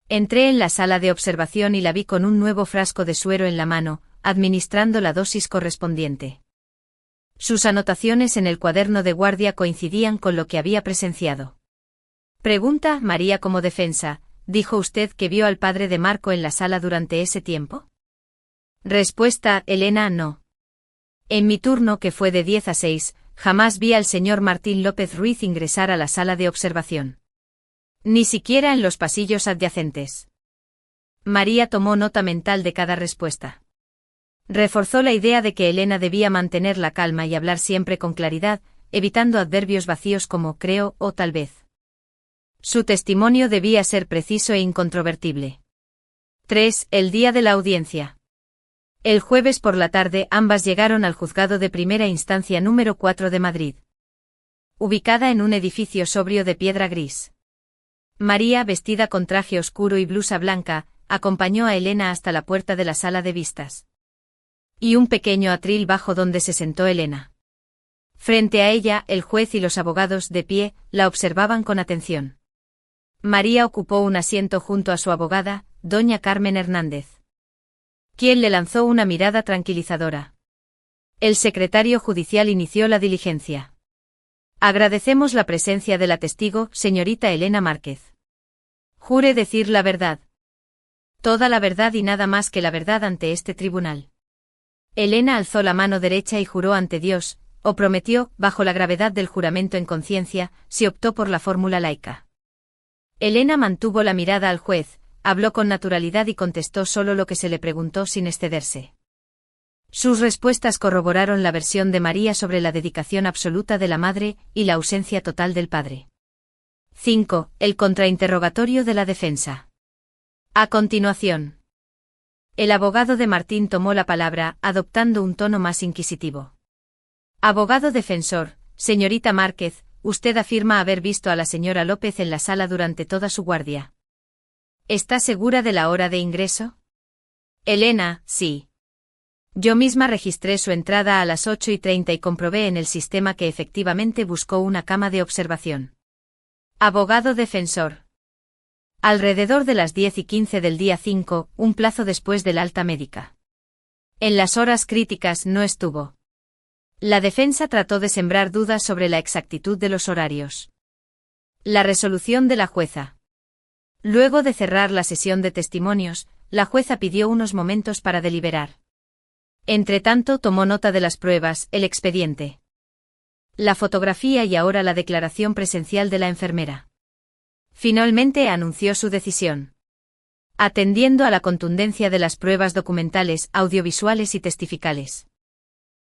Entré en la sala de observación y la vi con un nuevo frasco de suero en la mano, administrando la dosis correspondiente. Sus anotaciones en el cuaderno de guardia coincidían con lo que había presenciado. Pregunta María como defensa, ¿dijo usted que vio al padre de Marco en la sala durante ese tiempo? Respuesta, Elena, no. En mi turno, que fue de 10 a 6, jamás vi al señor Martín López Ruiz ingresar a la sala de observación. Ni siquiera en los pasillos adyacentes. María tomó nota mental de cada respuesta. Reforzó la idea de que Elena debía mantener la calma y hablar siempre con claridad, evitando adverbios vacíos como creo o tal vez. Su testimonio debía ser preciso e incontrovertible. 3. El día de la audiencia. El jueves por la tarde ambas llegaron al juzgado de primera instancia número 4 de Madrid. Ubicada en un edificio sobrio de piedra gris. María, vestida con traje oscuro y blusa blanca, acompañó a Elena hasta la puerta de la sala de vistas. Y un pequeño atril bajo donde se sentó Elena. Frente a ella, el juez y los abogados, de pie, la observaban con atención. María ocupó un asiento junto a su abogada, doña Carmen Hernández, quien le lanzó una mirada tranquilizadora. El secretario judicial inició la diligencia. Agradecemos la presencia de la testigo, señorita Elena Márquez. Jure decir la verdad. Toda la verdad y nada más que la verdad ante este tribunal. Elena alzó la mano derecha y juró ante Dios, o prometió, bajo la gravedad del juramento en conciencia, si optó por la fórmula laica. Elena mantuvo la mirada al juez, habló con naturalidad y contestó solo lo que se le preguntó sin excederse. Sus respuestas corroboraron la versión de María sobre la dedicación absoluta de la madre y la ausencia total del padre. 5. El contrainterrogatorio de la defensa. A continuación, el abogado de Martín tomó la palabra, adoptando un tono más inquisitivo. Abogado defensor, señorita Márquez, usted afirma haber visto a la señora López en la sala durante toda su guardia. ¿Está segura de la hora de ingreso? Elena, sí. Yo misma registré su entrada a las 8:30 y comprobé en el sistema que efectivamente buscó una cama de observación. Abogado defensor. Alrededor de las 10:15 del día 5, un plazo después del alta médica. En las horas críticas no estuvo. La defensa trató de sembrar dudas sobre la exactitud de los horarios. La resolución de la jueza. Luego de cerrar la sesión de testimonios, la jueza pidió unos momentos para deliberar. Entretanto tomó nota de las pruebas, el expediente, la fotografía y ahora la declaración presencial de la enfermera. Finalmente anunció su decisión. Atendiendo a la contundencia de las pruebas documentales, audiovisuales y testificales.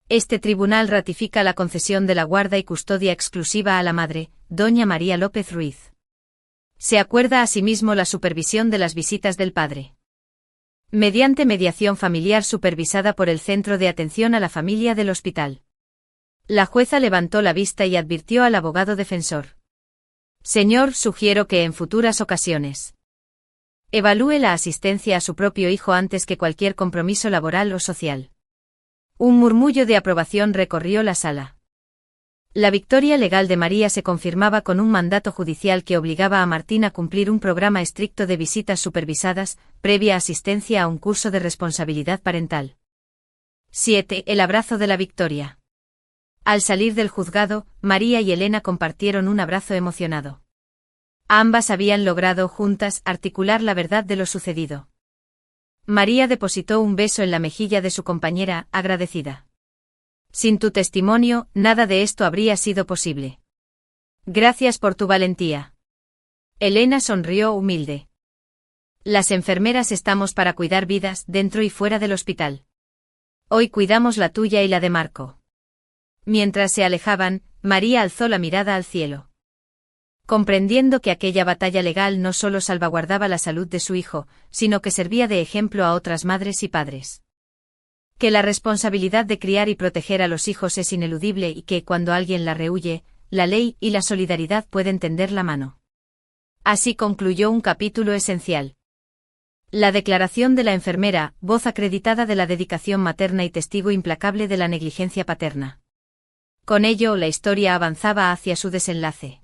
Este tribunal ratifica la concesión de la guarda y custodia exclusiva a la madre, doña María López Ruiz. Se acuerda asimismo la supervisión de las visitas del padre, mediante mediación familiar supervisada por el Centro de Atención a la Familia del hospital. La jueza levantó la vista y advirtió al abogado defensor. Señor, sugiero que en futuras ocasiones evalúe la asistencia a su propio hijo antes que cualquier compromiso laboral o social. Un murmullo de aprobación recorrió la sala. La victoria legal de María se confirmaba con un mandato judicial que obligaba a Martín a cumplir un programa estricto de visitas supervisadas, previa asistencia a un curso de responsabilidad parental. 7. El abrazo de la victoria. Al salir del juzgado, María y Elena compartieron un abrazo emocionado. Ambas habían logrado juntas articular la verdad de lo sucedido. María depositó un beso en la mejilla de su compañera, agradecida. Sin tu testimonio, nada de esto habría sido posible. Gracias por tu valentía. Elena sonrió humilde. Las enfermeras estamos para cuidar vidas dentro y fuera del hospital. Hoy cuidamos la tuya y la de Marco. Mientras se alejaban, María alzó la mirada al cielo. Comprendiendo que aquella batalla legal no solo salvaguardaba la salud de su hijo, sino que servía de ejemplo a otras madres y padres. Que la responsabilidad de criar y proteger a los hijos es ineludible y que cuando alguien la rehúye, la ley y la solidaridad pueden tender la mano. Así concluyó un capítulo esencial. La declaración de la enfermera, voz acreditada de la dedicación materna y testigo implacable de la negligencia paterna. Con ello, la historia avanzaba hacia su desenlace,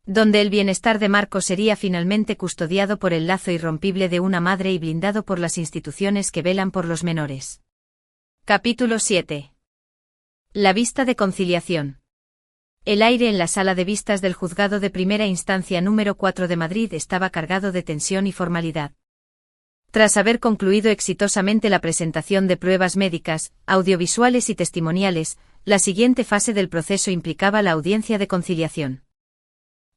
donde el bienestar de Marco sería finalmente custodiado por el lazo irrompible de una madre y blindado por las instituciones que velan por los menores. Capítulo 7. La vista de conciliación. El aire en la sala de vistas del juzgado de primera instancia número 4 de Madrid estaba cargado de tensión y formalidad. Tras haber concluido exitosamente la presentación de pruebas médicas, audiovisuales y testimoniales, la siguiente fase del proceso implicaba la audiencia de conciliación.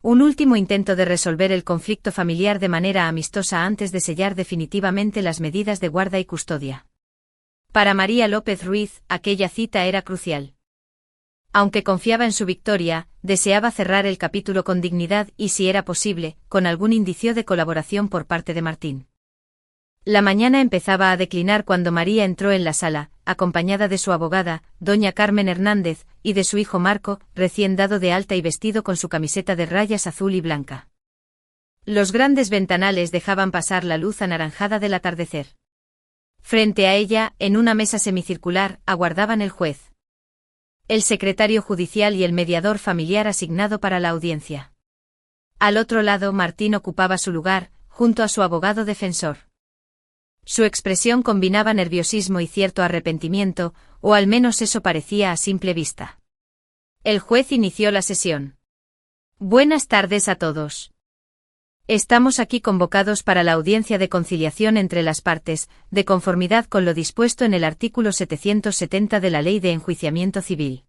Un último intento de resolver el conflicto familiar de manera amistosa antes de sellar definitivamente las medidas de guarda y custodia. Para María López Ruiz, aquella cita era crucial. Aunque confiaba en su victoria, deseaba cerrar el capítulo con dignidad y, si era posible, con algún indicio de colaboración por parte de Martín. La mañana empezaba a declinar cuando María entró en la sala, acompañada de su abogada, doña Carmen Hernández, y de su hijo Marco, recién dado de alta y vestido con su camiseta de rayas azul y blanca. Los grandes ventanales dejaban pasar la luz anaranjada del atardecer. Frente a ella, en una mesa semicircular, aguardaban el juez, el secretario judicial y el mediador familiar asignado para la audiencia. Al otro lado, Martín ocupaba su lugar, junto a su abogado defensor. Su expresión combinaba nerviosismo y cierto arrepentimiento, o al menos eso parecía a simple vista. El juez inició la sesión. Buenas tardes a todos. Estamos aquí convocados para la audiencia de conciliación entre las partes, de conformidad con lo dispuesto en el artículo 770 de la Ley de Enjuiciamiento Civil.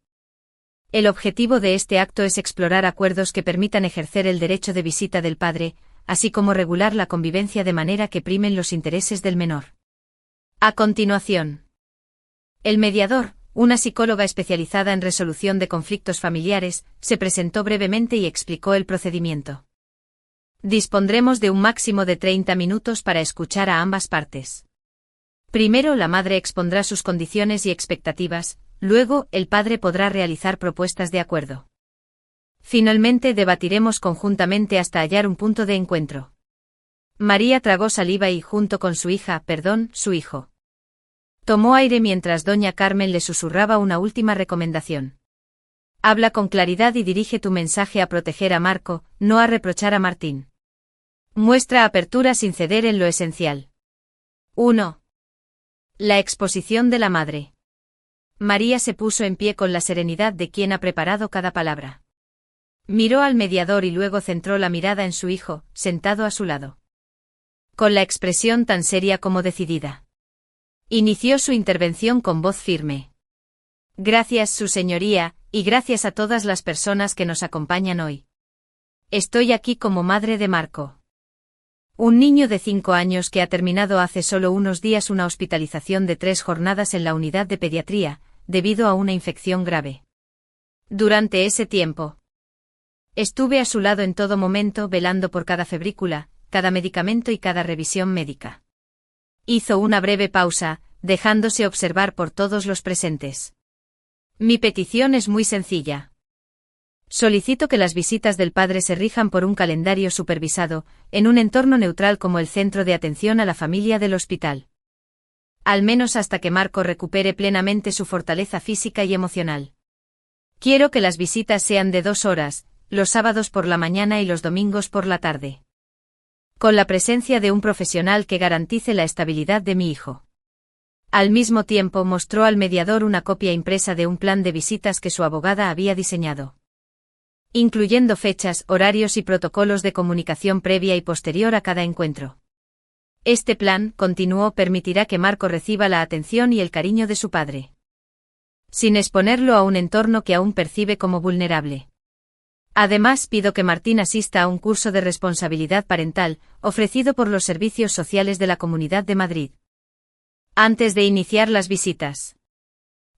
El objetivo de este acto es explorar acuerdos que permitan ejercer el derecho de visita del padre, así como regular la convivencia de manera que primen los intereses del menor. A continuación, el mediador, una psicóloga especializada en resolución de conflictos familiares, se presentó brevemente y explicó el procedimiento. Dispondremos de un máximo de 30 minutos para escuchar a ambas partes. Primero la madre expondrá sus condiciones y expectativas, luego el padre podrá realizar propuestas de acuerdo. Finalmente debatiremos conjuntamente hasta hallar un punto de encuentro. María tragó saliva y, junto con su hijo, Tomó aire mientras doña Carmen le susurraba una última recomendación. Habla con claridad y dirige tu mensaje a proteger a Marco, no a reprochar a Martín. Muestra apertura sin ceder en lo esencial. 1. La exposición de la madre. María se puso en pie con la serenidad de quien ha preparado cada palabra. Miró al mediador y luego centró la mirada en su hijo, sentado a su lado. Con la expresión tan seria como decidida. Inició su intervención con voz firme. Gracias, su señoría, y gracias a todas las personas que nos acompañan hoy. Estoy aquí como madre de Marco. Un niño de 5 años que ha terminado hace solo unos días una hospitalización de 3 jornadas en la unidad de pediatría, debido a una infección grave. Durante ese tiempo, estuve a su lado en todo momento velando por cada febrícula, cada medicamento y cada revisión médica. Hizo una breve pausa, dejándose observar por todos los presentes. Mi petición es muy sencilla. Solicito que las visitas del padre se rijan por un calendario supervisado, en un entorno neutral como el centro de atención a la familia del hospital. Al menos hasta que Marco recupere plenamente su fortaleza física y emocional. Quiero que las visitas sean de 2 horas, los sábados por la mañana y los domingos por la tarde. Con la presencia de un profesional que garantice la estabilidad de mi hijo. Al mismo tiempo mostró al mediador una copia impresa de un plan de visitas que su abogada había diseñado. Incluyendo fechas, horarios y protocolos de comunicación previa y posterior a cada encuentro. Este plan, continuó, permitirá que Marco reciba la atención y el cariño de su padre. Sin exponerlo a un entorno que aún percibe como vulnerable. Además, pido que Martín asista a un curso de responsabilidad parental, ofrecido por los servicios sociales de la Comunidad de Madrid. Antes de iniciar las visitas.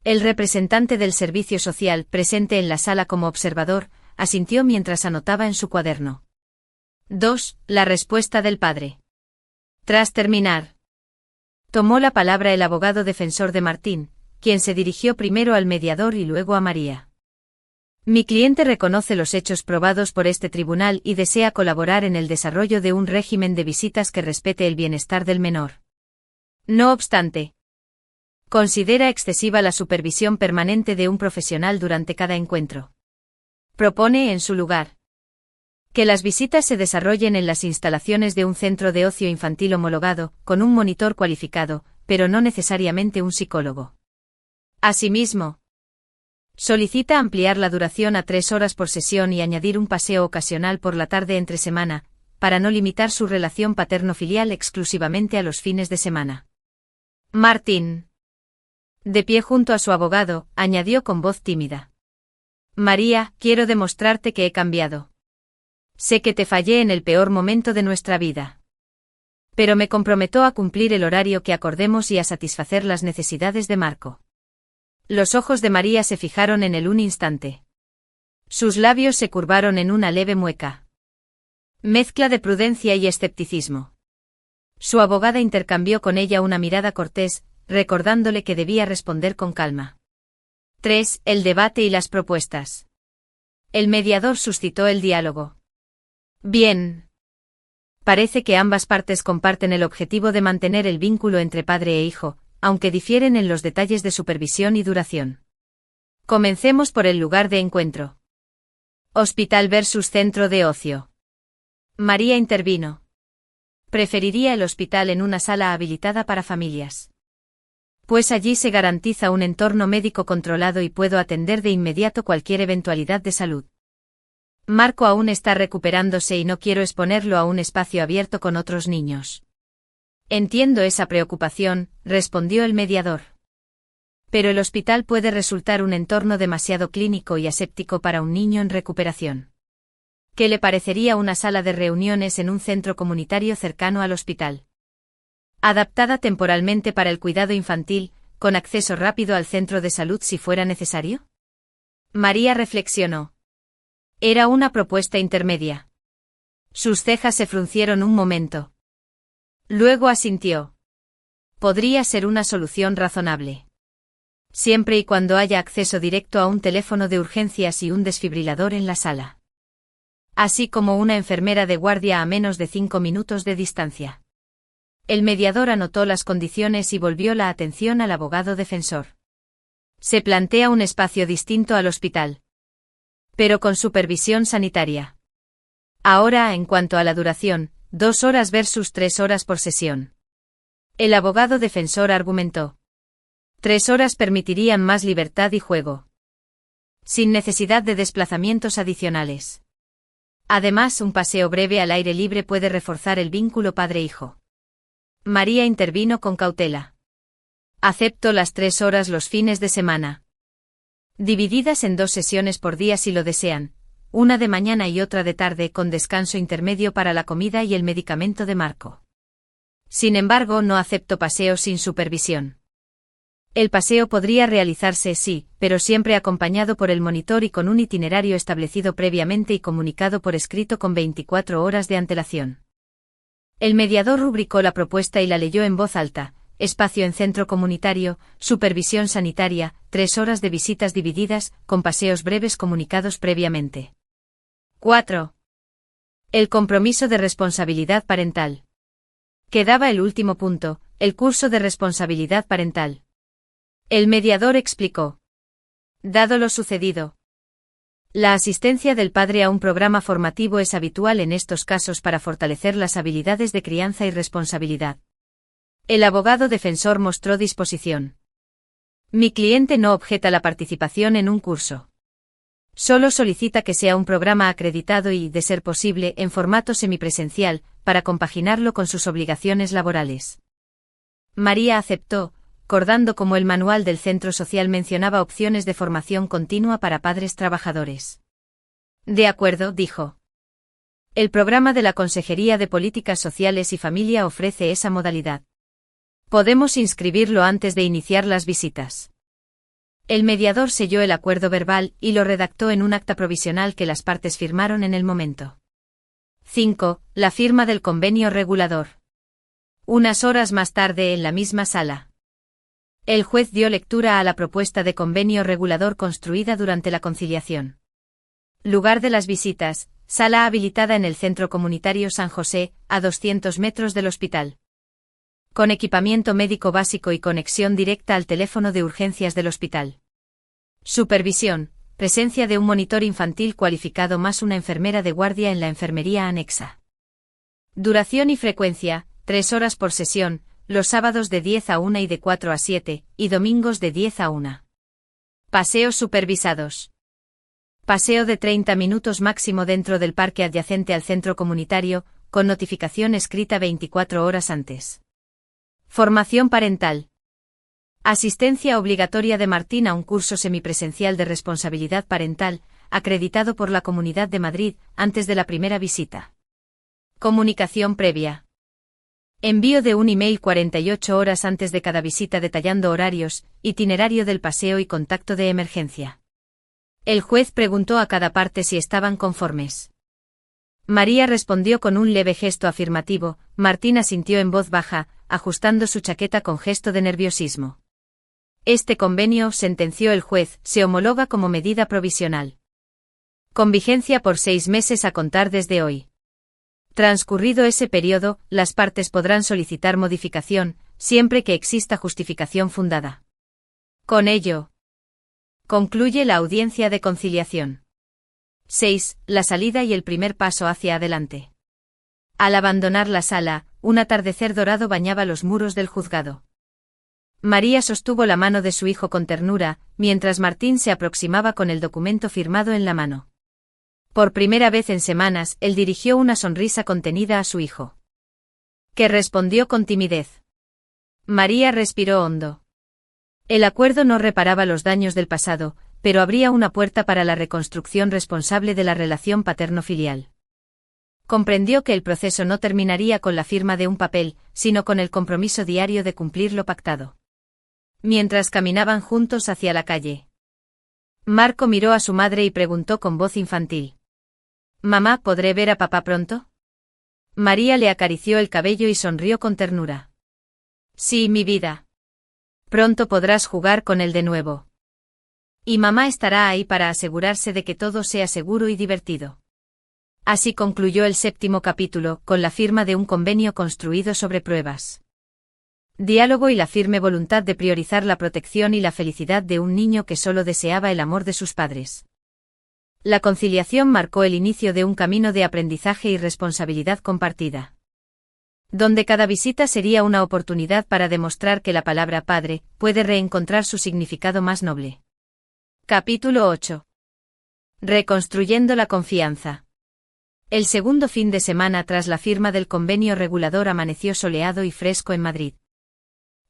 El representante del servicio social, presente en la sala como observador, asintió mientras anotaba en su cuaderno. 2. La respuesta del padre. Tras terminar, tomó la palabra el abogado defensor de Martín, quien se dirigió primero al mediador y luego a María. Mi cliente reconoce los hechos probados por este tribunal y desea colaborar en el desarrollo de un régimen de visitas que respete el bienestar del menor. No obstante, considera excesiva la supervisión permanente de un profesional durante cada encuentro. Propone, en su lugar, que las visitas se desarrollen en las instalaciones de un centro de ocio infantil homologado, con un monitor cualificado, pero no necesariamente un psicólogo. Asimismo, solicita ampliar la duración a 3 horas por sesión y añadir un paseo ocasional por la tarde entre semana, para no limitar su relación paterno-filial exclusivamente a los fines de semana. Martín, de pie junto a su abogado, añadió con voz tímida. María, quiero demostrarte que he cambiado. Sé que te fallé en el peor momento de nuestra vida. Pero me comprometo a cumplir el horario que acordemos y a satisfacer las necesidades de Marco. Los ojos de María se fijaron en él un instante. Sus labios se curvaron en una leve mueca. Mezcla de prudencia y escepticismo. Su abogada intercambió con ella una mirada cortés, recordándole que debía responder con calma. 3. El debate y las propuestas. El mediador suscitó el diálogo. Bien. Parece que ambas partes comparten el objetivo de mantener el vínculo entre padre e hijo, aunque difieren en los detalles de supervisión y duración. Comencemos por el lugar de encuentro. Hospital versus centro de ocio. María intervino. Preferiría el hospital en una sala habilitada para familias. Pues allí se garantiza un entorno médico controlado y puedo atender de inmediato cualquier eventualidad de salud. Marco aún está recuperándose y no quiero exponerlo a un espacio abierto con otros niños. Entiendo esa preocupación, respondió el mediador. Pero el hospital puede resultar un entorno demasiado clínico y aséptico para un niño en recuperación. ¿Qué le parecería una sala de reuniones en un centro comunitario cercano al hospital? Adaptada temporalmente para el cuidado infantil, con acceso rápido al centro de salud si fuera necesario. María reflexionó. Era una propuesta intermedia. Sus cejas se fruncieron un momento. Luego asintió. Podría ser una solución razonable. Siempre y cuando haya acceso directo a un teléfono de urgencias y un desfibrilador en la sala. Así como una enfermera de guardia a menos de 5 minutos de distancia. El mediador anotó las condiciones y volvió la atención al abogado defensor. Se plantea un espacio distinto al hospital, pero con supervisión sanitaria. Ahora, en cuanto a la duración, 2 horas versus 3 horas por sesión. El abogado defensor argumentó. 3 horas permitirían más libertad y juego, sin necesidad de desplazamientos adicionales. Además, un paseo breve al aire libre puede reforzar el vínculo padre-hijo. María intervino con cautela. Acepto las 3 horas los fines de semana, divididas en 2 sesiones por día si lo desean, una de mañana y otra de tarde con descanso intermedio para la comida y el medicamento de Marco. Sin embargo, no acepto paseos sin supervisión. El paseo podría realizarse, sí, pero siempre acompañado por el monitor y con un itinerario establecido previamente y comunicado por escrito con 24 horas de antelación. El mediador rubricó la propuesta y la leyó en voz alta. Espacio en centro comunitario, supervisión sanitaria, 3 horas de visitas divididas, con paseos breves comunicados previamente. 4. El compromiso de responsabilidad parental. Quedaba el último punto, el curso de responsabilidad parental. El mediador explicó. Dado lo sucedido, la asistencia del padre a un programa formativo es habitual en estos casos para fortalecer las habilidades de crianza y responsabilidad. El abogado defensor mostró disposición. Mi cliente no objeta la participación en un curso. Solo solicita que sea un programa acreditado y, de ser posible, en formato semipresencial, para compaginarlo con sus obligaciones laborales. María aceptó, recordando cómo el manual del centro social mencionaba opciones de formación continua para padres trabajadores. De acuerdo, dijo. El programa de la Consejería de Políticas Sociales y Familia ofrece esa modalidad. Podemos inscribirlo antes de iniciar las visitas. El mediador selló el acuerdo verbal y lo redactó en un acta provisional que las partes firmaron en el momento. 5. La firma del convenio regulador. Unas horas más tarde en la misma sala. El juez dio lectura a la propuesta de convenio regulador construida durante la conciliación. Lugar de las visitas, sala habilitada en el Centro Comunitario San José, a 200 metros del hospital. Con equipamiento médico básico y conexión directa al teléfono de urgencias del hospital. Supervisión, presencia de un monitor infantil cualificado más una enfermera de guardia en la enfermería anexa. Duración y frecuencia, 3 horas por sesión, los sábados de 10 a 1 y de 4 a 7, y domingos de 10 a 1. Paseos supervisados. Paseo de 30 minutos máximo dentro del parque adyacente al centro comunitario, con notificación escrita 24 horas antes. Formación parental. Asistencia obligatoria de Martín a un curso semipresencial de responsabilidad parental, acreditado por la Comunidad de Madrid, antes de la primera visita. Comunicación previa. Envío de un email 48 horas antes de cada visita detallando horarios, itinerario del paseo y contacto de emergencia. El juez preguntó a cada parte si estaban conformes. María respondió con un leve gesto afirmativo, Martín asintió en voz baja, ajustando su chaqueta con gesto de nerviosismo. Este convenio, sentenció el juez, se homologa como medida provisional. Con vigencia por 6 meses a contar desde hoy. Transcurrido ese periodo, las partes podrán solicitar modificación, siempre que exista justificación fundada. Con ello, concluye la audiencia de conciliación. 6. La salida y el primer paso hacia adelante. Al abandonar la sala, un atardecer dorado bañaba los muros del juzgado. María sostuvo la mano de su hijo con ternura, mientras Martín se aproximaba con el documento firmado en la mano. Por primera vez en semanas, él dirigió una sonrisa contenida a su hijo, que respondió con timidez. María respiró hondo. El acuerdo no reparaba los daños del pasado, pero abría una puerta para la reconstrucción responsable de la relación paterno-filial. Comprendió que el proceso no terminaría con la firma de un papel, sino con el compromiso diario de cumplir lo pactado. Mientras caminaban juntos hacia la calle, Marco miró a su madre y preguntó con voz infantil. «Mamá, ¿podré ver a papá pronto?» María le acarició el cabello y sonrió con ternura. «Sí, mi vida. Pronto podrás jugar con él de nuevo. Y mamá estará ahí para asegurarse de que todo sea seguro y divertido». Así concluyó el 7º capítulo, con la firma de un convenio construido sobre pruebas. Diálogo y la firme voluntad de priorizar la protección y la felicidad de un niño que solo deseaba el amor de sus padres. La conciliación marcó el inicio de un camino de aprendizaje y responsabilidad compartida, donde cada visita sería una oportunidad para demostrar que la palabra padre puede reencontrar su significado más noble. Capítulo 8. Reconstruyendo la confianza. El segundo fin de semana tras la firma del convenio regulador amaneció soleado y fresco en Madrid.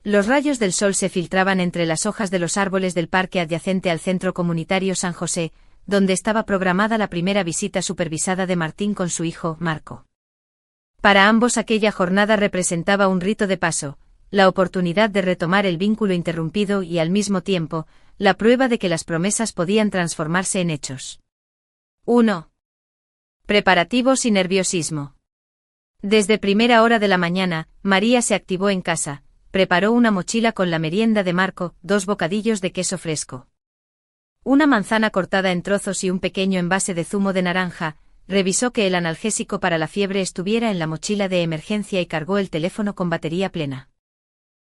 Los rayos del sol se filtraban entre las hojas de los árboles del parque adyacente al Centro Comunitario San José, donde estaba programada la primera visita supervisada de Martín con su hijo, Marco. Para ambos aquella jornada representaba un rito de paso, la oportunidad de retomar el vínculo interrumpido y al mismo tiempo, la prueba de que las promesas podían transformarse en hechos. 1. Preparativos y nerviosismo. Desde primera hora de la mañana, María se activó en casa, preparó una mochila con la merienda de Marco, 2 bocadillos de queso fresco, una manzana cortada en trozos y un pequeño envase de zumo de naranja. Revisó que el analgésico para la fiebre estuviera en la mochila de emergencia y cargó el teléfono con batería plena.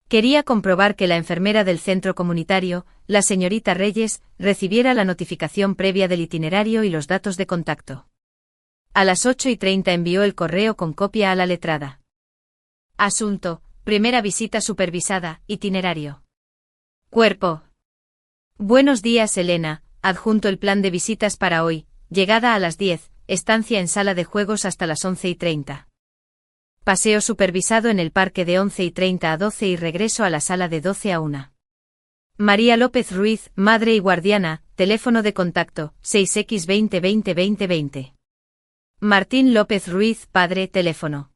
Quería comprobar que la enfermera del centro comunitario, la señorita Reyes, recibiera la notificación previa del itinerario y los datos de contacto. A las 8:30 envió el correo con copia a la letrada. Asunto: primera visita supervisada, itinerario. Cuerpo: buenos días, Elena, adjunto el plan de visitas para hoy, llegada a las 10, estancia en sala de juegos hasta las 11:30. Paseo supervisado en el parque de 11:30 a 12 y regreso a la sala de 12 a 1. María López Ruiz, madre y guardiana, teléfono de contacto, 6x20202020. Martín López Ruiz, padre, teléfono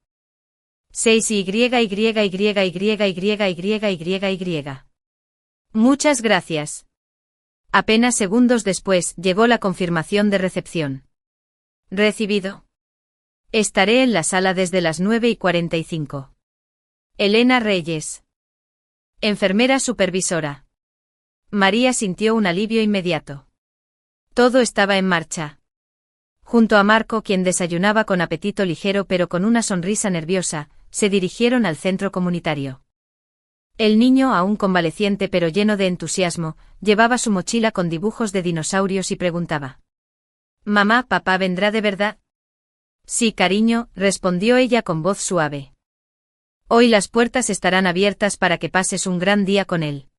6YYYYYYYYYY. Muchas gracias. Apenas segundos después llegó la confirmación de recepción. Recibido. Estaré en la sala desde las 9:45. Elena Reyes. Enfermera supervisora. María sintió un alivio inmediato. Todo estaba en marcha. Junto a Marco, quien desayunaba con apetito ligero pero con una sonrisa nerviosa, se dirigieron al centro comunitario. El niño, aún convaleciente pero lleno de entusiasmo, llevaba su mochila con dibujos de dinosaurios y preguntaba: «Mamá, ¿papá vendrá de verdad?» «Sí, cariño», respondió ella con voz suave. «Hoy las puertas estarán abiertas para que pases un gran día con él».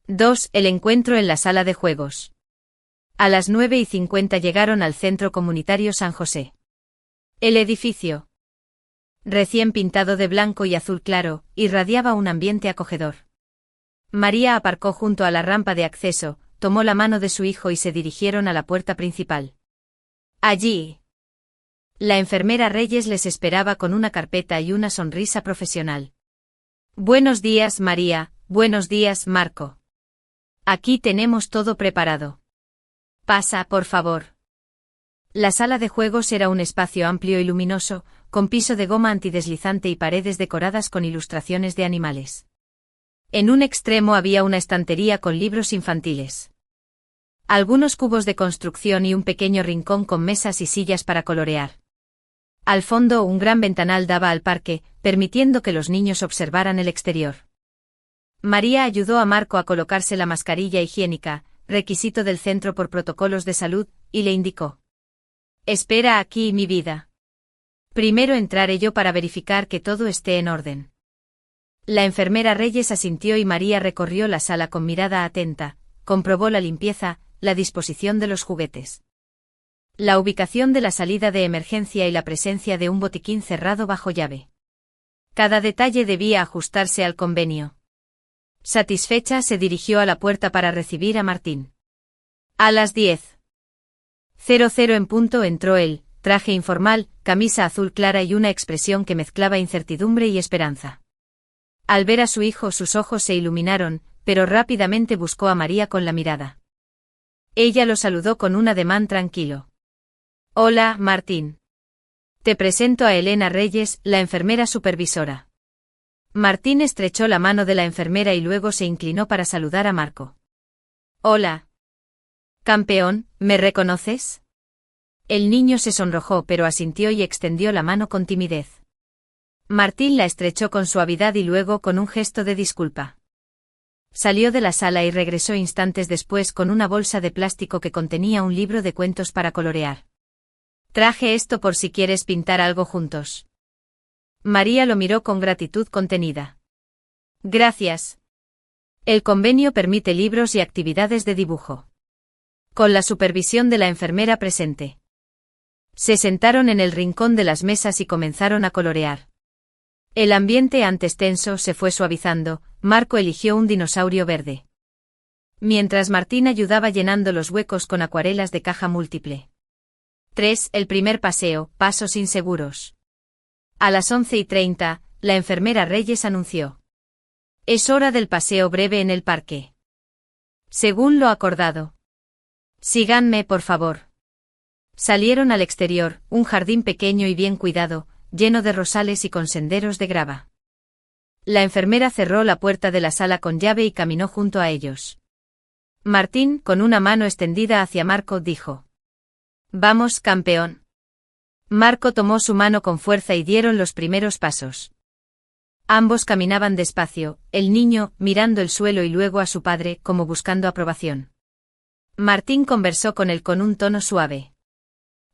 2. El encuentro en la sala de juegos. A las 9:50 llegaron al Centro Comunitario San José. El edificio, recién pintado de blanco y azul claro, irradiaba un ambiente acogedor. María aparcó junto a la rampa de acceso, tomó la mano de su hijo y se dirigieron a la puerta principal. Allí, la enfermera Reyes les esperaba con una carpeta y una sonrisa profesional. «Buenos días, María, buenos días, Marco. Aquí tenemos todo preparado. Pasa, por favor». La sala de juegos era un espacio amplio y luminoso, con piso de goma antideslizante y paredes decoradas con ilustraciones de animales. En un extremo había una estantería con libros infantiles, algunos cubos de construcción y un pequeño rincón con mesas y sillas para colorear. Al fondo, un gran ventanal daba al parque, permitiendo que los niños observaran el exterior. María ayudó a Marco a colocarse la mascarilla higiénica, requisito del centro por protocolos de salud, y le indicó: «Espera aquí, mi vida. Primero entraré yo para verificar que todo esté en orden». La enfermera Reyes asintió y María recorrió la sala con mirada atenta, comprobó la limpieza, la disposición de los juguetes, la ubicación de la salida de emergencia y la presencia de un botiquín cerrado bajo llave. Cada detalle debía ajustarse al convenio. Satisfecha, se dirigió a la puerta para recibir a Martín. A las 10:00 en punto entró él, traje informal, camisa azul clara y una expresión que mezclaba incertidumbre y esperanza. Al ver a su hijo, sus ojos se iluminaron, pero rápidamente buscó a María con la mirada. Ella lo saludó con un ademán tranquilo. «Hola, Martín. Te presento a Elena Reyes, la enfermera supervisora». Martín estrechó la mano de la enfermera y luego se inclinó para saludar a Marco. «Hola. Campeón, ¿me reconoces?». El niño se sonrojó pero asintió y extendió la mano con timidez. Martín la estrechó con suavidad y luego con un gesto de disculpa. Salió de la sala y regresó instantes después con una bolsa de plástico que contenía un libro de cuentos para colorear. Traje esto por si quieres pintar algo juntos. María lo miró con gratitud contenida. Gracias. El convenio permite libros y actividades de dibujo. Con la supervisión de la enfermera presente. Se sentaron en el rincón de las mesas y comenzaron a colorear. El ambiente antes tenso se fue suavizando. Marco eligió un dinosaurio verde. Mientras Martín ayudaba llenando los huecos con acuarelas de caja múltiple. 3. El primer paseo, pasos inseguros. A las 11:30, la enfermera Reyes anunció. Es hora del paseo breve en el parque. Según lo acordado. Síganme, por favor. Salieron al exterior, un jardín pequeño y bien cuidado, lleno de rosales y con senderos de grava. La enfermera cerró la puerta de la sala con llave y caminó junto a ellos. Martín, con una mano extendida hacia Marco, dijo. Vamos, campeón. Marco tomó su mano con fuerza y dieron los primeros pasos. Ambos caminaban despacio, el niño, mirando el suelo y luego a su padre, como buscando aprobación. Martín conversó con él con un tono suave.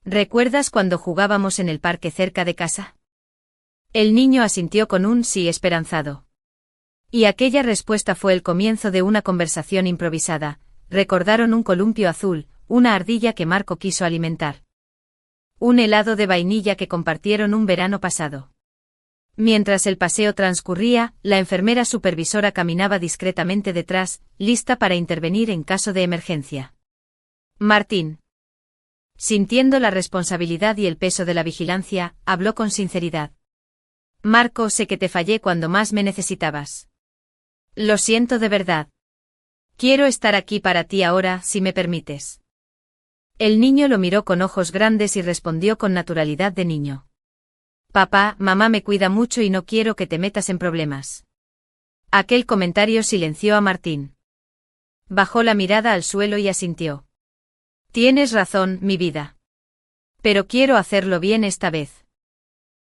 ¿Recuerdas cuando jugábamos en el parque cerca de casa? El niño asintió con un sí esperanzado. Y aquella respuesta fue el comienzo de una conversación improvisada. Recordaron un columpio azul, una ardilla que Marco quiso alimentar. Un helado de vainilla que compartieron un verano pasado. Mientras el paseo transcurría, la enfermera supervisora caminaba discretamente detrás, lista para intervenir en caso de emergencia. Martín. Sintiendo la responsabilidad y el peso de la vigilancia, habló con sinceridad. Marco, sé que te fallé cuando más me necesitabas. Lo siento de verdad. Quiero estar aquí para ti ahora, si me permites. El niño lo miró con ojos grandes y respondió con naturalidad de niño. Papá, mamá me cuida mucho y no quiero que te metas en problemas. Aquel comentario silenció a Martín. Bajó la mirada al suelo y asintió. Tienes razón, mi vida. Pero quiero hacerlo bien esta vez.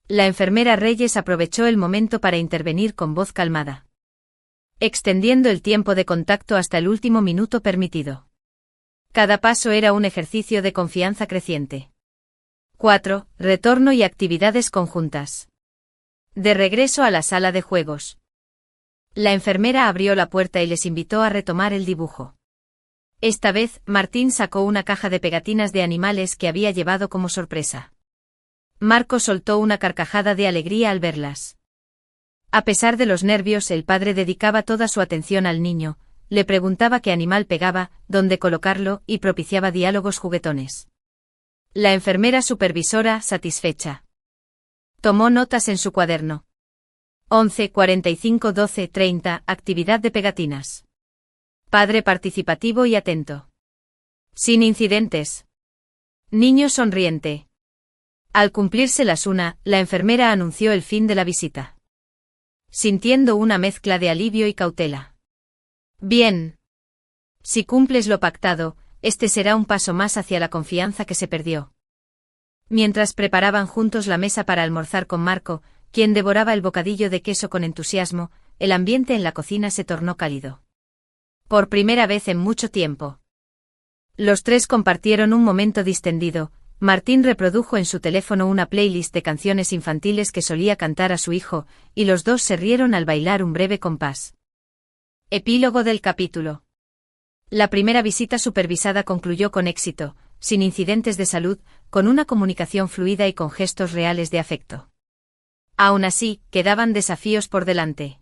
La enfermera Reyes aprovechó el momento para intervenir con voz calmada. Extendiendo el tiempo de contacto hasta el último minuto permitido. Cada paso era un ejercicio de confianza creciente. 4. Retorno y actividades conjuntas. De regreso a la sala de juegos. La enfermera abrió la puerta y les invitó a retomar el dibujo. Esta vez, Martín sacó una caja de pegatinas de animales que había llevado como sorpresa. Marco soltó una carcajada de alegría al verlas. A pesar de los nervios, el padre dedicaba toda su atención al niño, le preguntaba qué animal pegaba, dónde colocarlo y propiciaba diálogos juguetones. La enfermera supervisora, satisfecha. Tomó notas en su cuaderno. 11:45-12:30, actividad de pegatinas. Padre participativo y atento. Sin incidentes. Niño sonriente. Al cumplirse las 1, la enfermera anunció el fin de la visita. Sintiendo una mezcla de alivio y cautela. Bien. Si cumples lo pactado, este será un paso más hacia la confianza que se perdió. Mientras preparaban juntos la mesa para almorzar con Marco, quien devoraba el bocadillo de queso con entusiasmo, el ambiente en la cocina se tornó cálido. Por primera vez en mucho tiempo. Los tres compartieron un momento distendido. Martín reprodujo en su teléfono una playlist de canciones infantiles que solía cantar a su hijo, y los dos se rieron al bailar un breve compás. Epílogo del capítulo. La primera visita supervisada concluyó con éxito, sin incidentes de salud, con una comunicación fluida y con gestos reales de afecto. Aún así, quedaban desafíos por delante.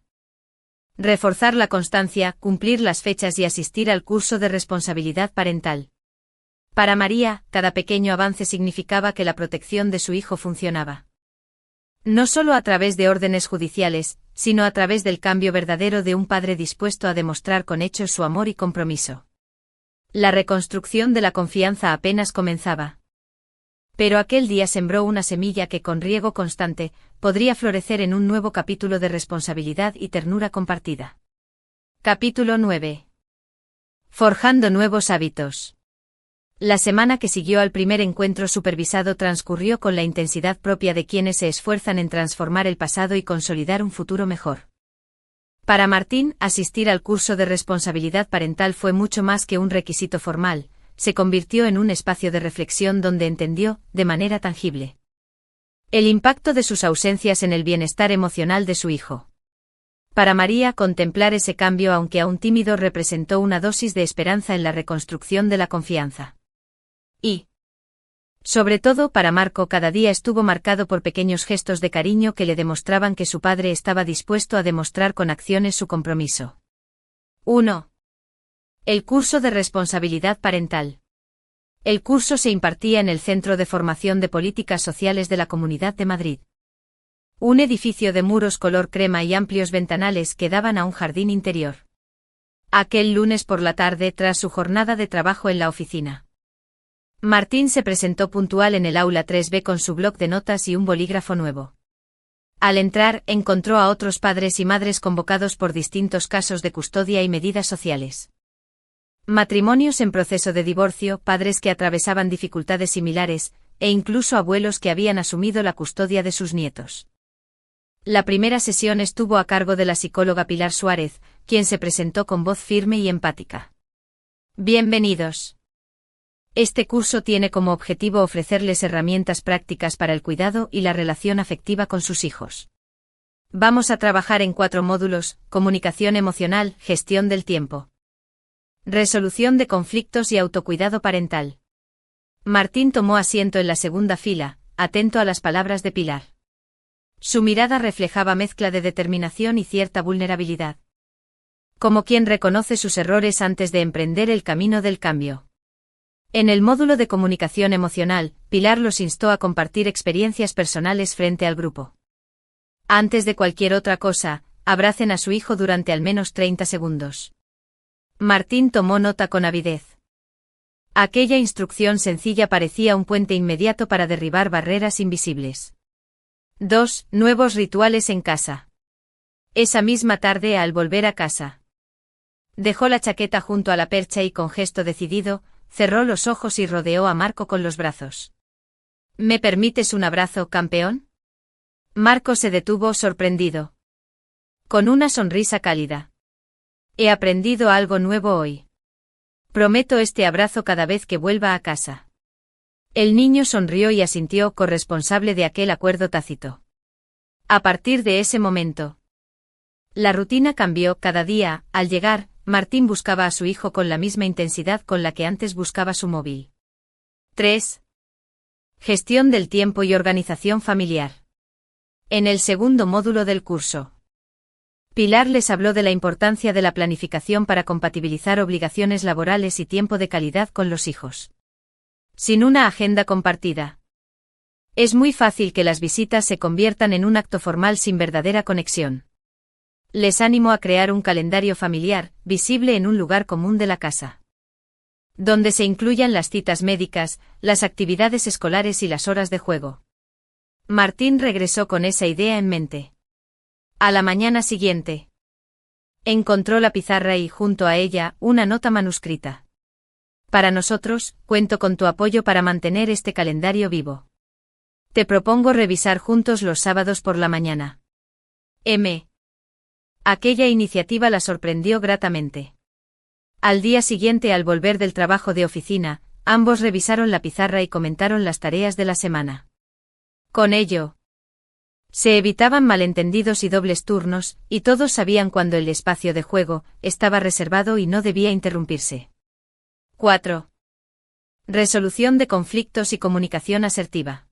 Reforzar la constancia, cumplir las fechas y asistir al curso de responsabilidad parental. Para María, cada pequeño avance significaba que la protección de su hijo funcionaba. No solo a través de órdenes judiciales, sino a través del cambio verdadero de un padre dispuesto a demostrar con hechos su amor y compromiso. La reconstrucción de la confianza apenas comenzaba. Pero aquel día sembró una semilla que con riego constante, podría florecer en un nuevo capítulo de responsabilidad y ternura compartida. Capítulo 9. Forjando nuevos hábitos. La semana que siguió al primer encuentro supervisado transcurrió con la intensidad propia de quienes se esfuerzan en transformar el pasado y consolidar un futuro mejor. Para Martín, asistir al curso de responsabilidad parental fue mucho más que un requisito formal, se convirtió en un espacio de reflexión donde entendió, de manera tangible, el impacto de sus ausencias en el bienestar emocional de su hijo. Para María, contemplar ese cambio, aunque aún tímido, representó una dosis de esperanza en la reconstrucción de la confianza. Y, sobre todo, para Marco, cada día estuvo marcado por pequeños gestos de cariño que le demostraban que su padre estaba dispuesto a demostrar con acciones su compromiso. 1. El curso de responsabilidad parental. El curso se impartía en el Centro de Formación de Políticas Sociales de la Comunidad de Madrid. Un edificio de muros color crema y amplios ventanales que daban a un jardín interior. Aquel lunes por la tarde, tras su jornada de trabajo en la oficina, Martín se presentó puntual en el aula 3B con su bloc de notas y un bolígrafo nuevo. Al entrar, encontró a otros padres y madres convocados por distintos casos de custodia y medidas sociales. Matrimonios en proceso de divorcio, padres que atravesaban dificultades similares, e incluso abuelos que habían asumido la custodia de sus nietos. La primera sesión estuvo a cargo de la psicóloga Pilar Suárez, quien se presentó con voz firme y empática. Bienvenidos. Este curso tiene como objetivo ofrecerles herramientas prácticas para el cuidado y la relación afectiva con sus hijos. Vamos a trabajar en 4 módulos: comunicación emocional, gestión del tiempo, resolución de conflictos y autocuidado parental. Martín tomó asiento en la segunda fila, atento a las palabras de Pilar. Su mirada reflejaba mezcla de determinación y cierta vulnerabilidad. Como quien reconoce sus errores antes de emprender el camino del cambio. En el módulo de comunicación emocional, Pilar los instó a compartir experiencias personales frente al grupo. Antes de cualquier otra cosa, abracen a su hijo durante al menos 30 segundos. Martín tomó nota con avidez. Aquella instrucción sencilla parecía un puente inmediato para derribar barreras invisibles. 2. Nuevos rituales en casa. Esa misma tarde, al volver a casa, dejó la chaqueta junto a la percha y con gesto decidido, cerró los ojos y rodeó a Marco con los brazos. ¿Me permites un abrazo, campeón? Marco se detuvo sorprendido. Con una sonrisa cálida. He aprendido algo nuevo hoy. Prometo este abrazo cada vez que vuelva a casa. El niño sonrió y asintió, corresponsable de aquel acuerdo tácito. A partir de ese momento, la rutina cambió. Cada día, al llegar, Martín buscaba a su hijo con la misma intensidad con la que antes buscaba su móvil. 3. Gestión del tiempo y organización familiar. En el segundo módulo del curso, Pilar les habló de la importancia de la planificación para compatibilizar obligaciones laborales y tiempo de calidad con los hijos. Sin una agenda compartida, es muy fácil que las visitas se conviertan en un acto formal sin verdadera conexión. Les animó a crear un calendario familiar, visible en un lugar común de la casa, donde se incluyan las citas médicas, las actividades escolares y las horas de juego. Martín regresó con esa idea en mente. A la mañana siguiente, encontró la pizarra y, junto a ella, una nota manuscrita. Para nosotros, cuento con tu apoyo para mantener este calendario vivo. Te propongo revisar juntos los sábados por la mañana. M. Aquella iniciativa la sorprendió gratamente. Al día siguiente, al volver del trabajo de oficina, ambos revisaron la pizarra y comentaron las tareas de la semana. Con ello, se evitaban malentendidos y dobles turnos, y todos sabían cuándo el espacio de juego estaba reservado y no debía interrumpirse. 4. Resolución de conflictos y comunicación asertiva.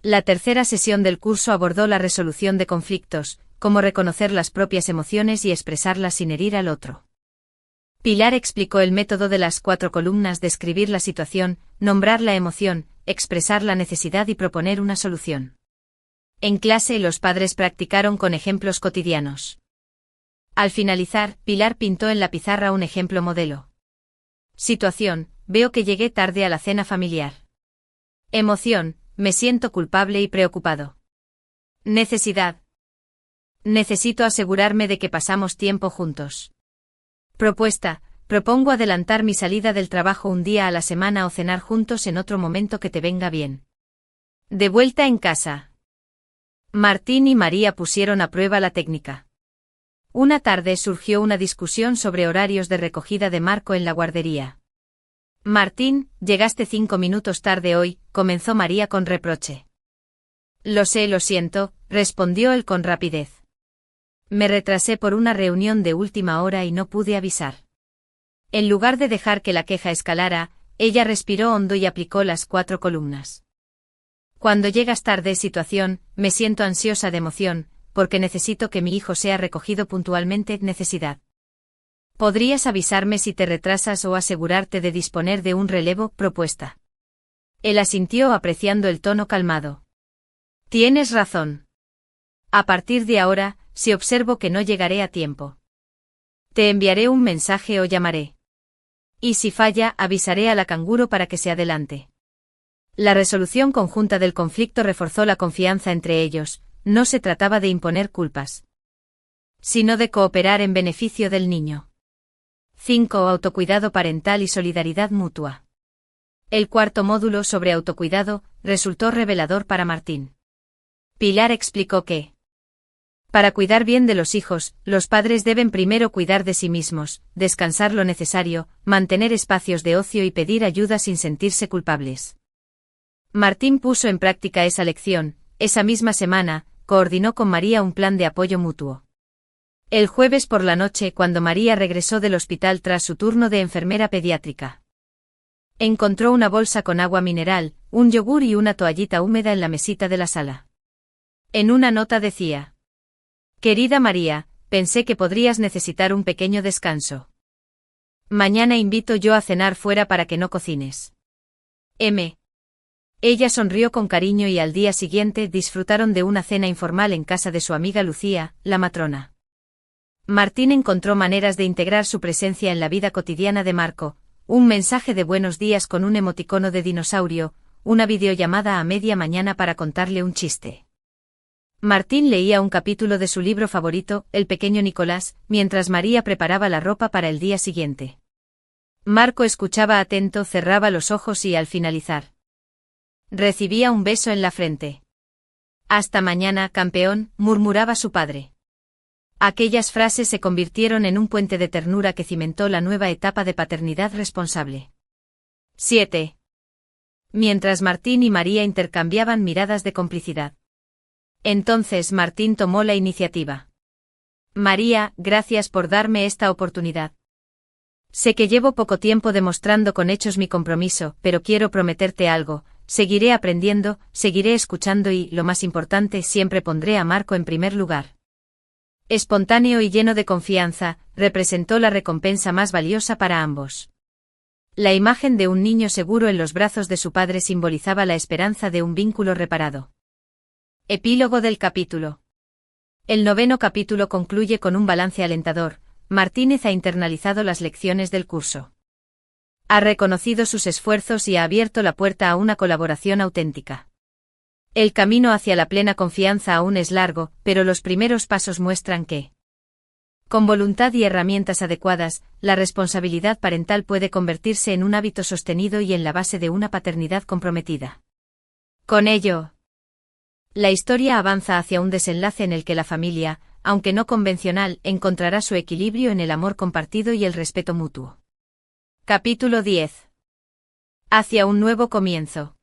La tercera sesión del curso abordó la resolución de conflictos, cómo reconocer las propias emociones y expresarlas sin herir al otro. Pilar explicó el método de las 4 columnas: describir la situación, nombrar la emoción, expresar la necesidad y proponer una solución. En clase, los padres practicaron con ejemplos cotidianos. Al finalizar, Pilar pintó en la pizarra un ejemplo modelo. Situación: veo que llegué tarde a la cena familiar. Emoción: me siento culpable y preocupado. Necesidad: necesito asegurarme de que pasamos tiempo juntos. Propuesta: propongo adelantar mi salida del trabajo un día a la semana o cenar juntos en otro momento que te venga bien. De vuelta en casa. Martín y María pusieron a prueba la técnica. Una tarde surgió una discusión sobre horarios de recogida de Marco en la guardería. Martín, llegaste 5 minutos tarde hoy, comenzó María con reproche. Lo sé, lo siento, respondió él con rapidez. Me retrasé por una reunión de última hora y no pude avisar. En lugar de dejar que la queja escalara, ella respiró hondo y aplicó las 4 columnas. Cuando llegas tarde, situación, me siento ansiosa de emoción, porque necesito que mi hijo sea recogido puntualmente, necesidad. ¿Podrías avisarme si te retrasas o asegurarte de disponer de un relevo, propuesta? Él asintió apreciando el tono calmado. Tienes razón. A partir de ahora, si observo que no llegaré a tiempo, te enviaré un mensaje o llamaré. Y si falla, avisaré a la canguro para que se adelante. La resolución conjunta del conflicto reforzó la confianza entre ellos. No se trataba de imponer culpas, sino de cooperar en beneficio del niño. 5. Autocuidado parental y solidaridad mutua. El cuarto módulo sobre autocuidado resultó revelador para Martín. Pilar explicó que, para cuidar bien de los hijos, los padres deben primero cuidar de sí mismos, descansar lo necesario, mantener espacios de ocio y pedir ayuda sin sentirse culpables. Martín puso en práctica esa lección. Esa misma semana, coordinó con María un plan de apoyo mutuo. El jueves por la noche, cuando María regresó del hospital tras su turno de enfermera pediátrica, encontró una bolsa con agua mineral, un yogur y una toallita húmeda en la mesita de la sala. En una nota decía: Querida María, pensé que podrías necesitar un pequeño descanso. Mañana invito yo a cenar fuera para que no cocines. M. Ella sonrió con cariño y al día siguiente disfrutaron de una cena informal en casa de su amiga Lucía, la matrona. Martín encontró maneras de integrar su presencia en la vida cotidiana de Marco, un mensaje de buenos días con un emoticono de dinosaurio, una videollamada a media mañana para contarle un chiste. Martín leía un capítulo de su libro favorito, El pequeño Nicolás, mientras María preparaba la ropa para el día siguiente. Marco escuchaba atento, cerraba los ojos y al finalizar, recibía un beso en la frente. Hasta mañana, campeón, murmuraba su padre. Aquellas frases se convirtieron en un puente de ternura que cimentó la nueva etapa de paternidad responsable. 7. Mientras Martín y María intercambiaban miradas de complicidad. Entonces Martín tomó la iniciativa. María, gracias por darme esta oportunidad. Sé que llevo poco tiempo demostrando con hechos mi compromiso, pero quiero prometerte algo. Seguiré aprendiendo, seguiré escuchando y, lo más importante, siempre pondré a Marco en primer lugar. Espontáneo y lleno de confianza, representó la recompensa más valiosa para ambos. La imagen de un niño seguro en los brazos de su padre simbolizaba la esperanza de un vínculo reparado. Epílogo del capítulo. El 9º capítulo concluye con un balance alentador. Martínez ha internalizado las lecciones del curso. Ha reconocido sus esfuerzos y ha abierto la puerta a una colaboración auténtica. El camino hacia la plena confianza aún es largo, pero los primeros pasos muestran que, con voluntad y herramientas adecuadas, la responsabilidad parental puede convertirse en un hábito sostenido y en la base de una paternidad comprometida. Con ello, la historia avanza hacia un desenlace en el que la familia, aunque no convencional, encontrará su equilibrio en el amor compartido y el respeto mutuo. Capítulo 10. Hacia un nuevo comienzo.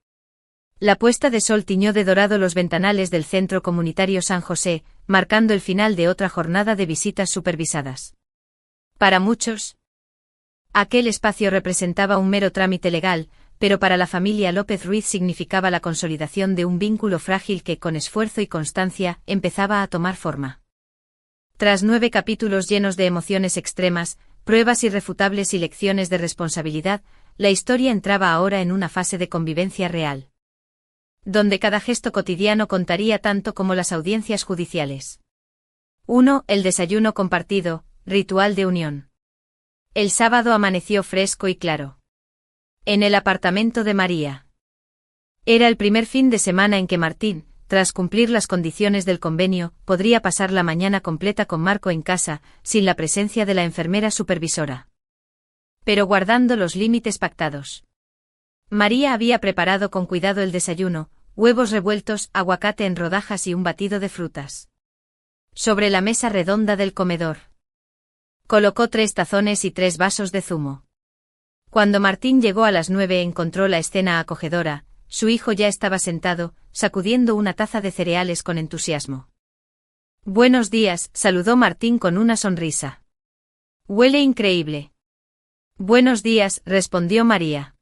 La puesta de sol tiñó de dorado los ventanales del Centro Comunitario San José, marcando el final de otra jornada de visitas supervisadas. Para muchos, aquel espacio representaba un mero trámite legal, pero para la familia López Ruiz significaba la consolidación de un vínculo frágil que, con esfuerzo y constancia, empezaba a tomar forma. Tras 9 capítulos llenos de emociones extremas, pruebas irrefutables y lecciones de responsabilidad, la historia entraba ahora en una fase de convivencia real, donde cada gesto cotidiano contaría tanto como las audiencias judiciales. 1. El desayuno compartido, ritual de unión. El sábado amaneció fresco y claro. En el apartamento de María. Era el primer fin de semana en que Martín, tras cumplir las condiciones del convenio, podría pasar la mañana completa con Marco en casa, sin la presencia de la enfermera supervisora. pero guardando los límites pactados. María había preparado con cuidado el desayuno, huevos revueltos, aguacate en rodajas y un batido de frutas. Sobre la mesa redonda del comedor colocó 3 tazones y 3 vasos de zumo. Cuando Martín llegó a las 9 encontró la escena acogedora, su hijo ya estaba sentado, sacudiendo una taza de cereales con entusiasmo. Buenos días, saludó Martín con una sonrisa. Huele increíble. Buenos días, respondió María.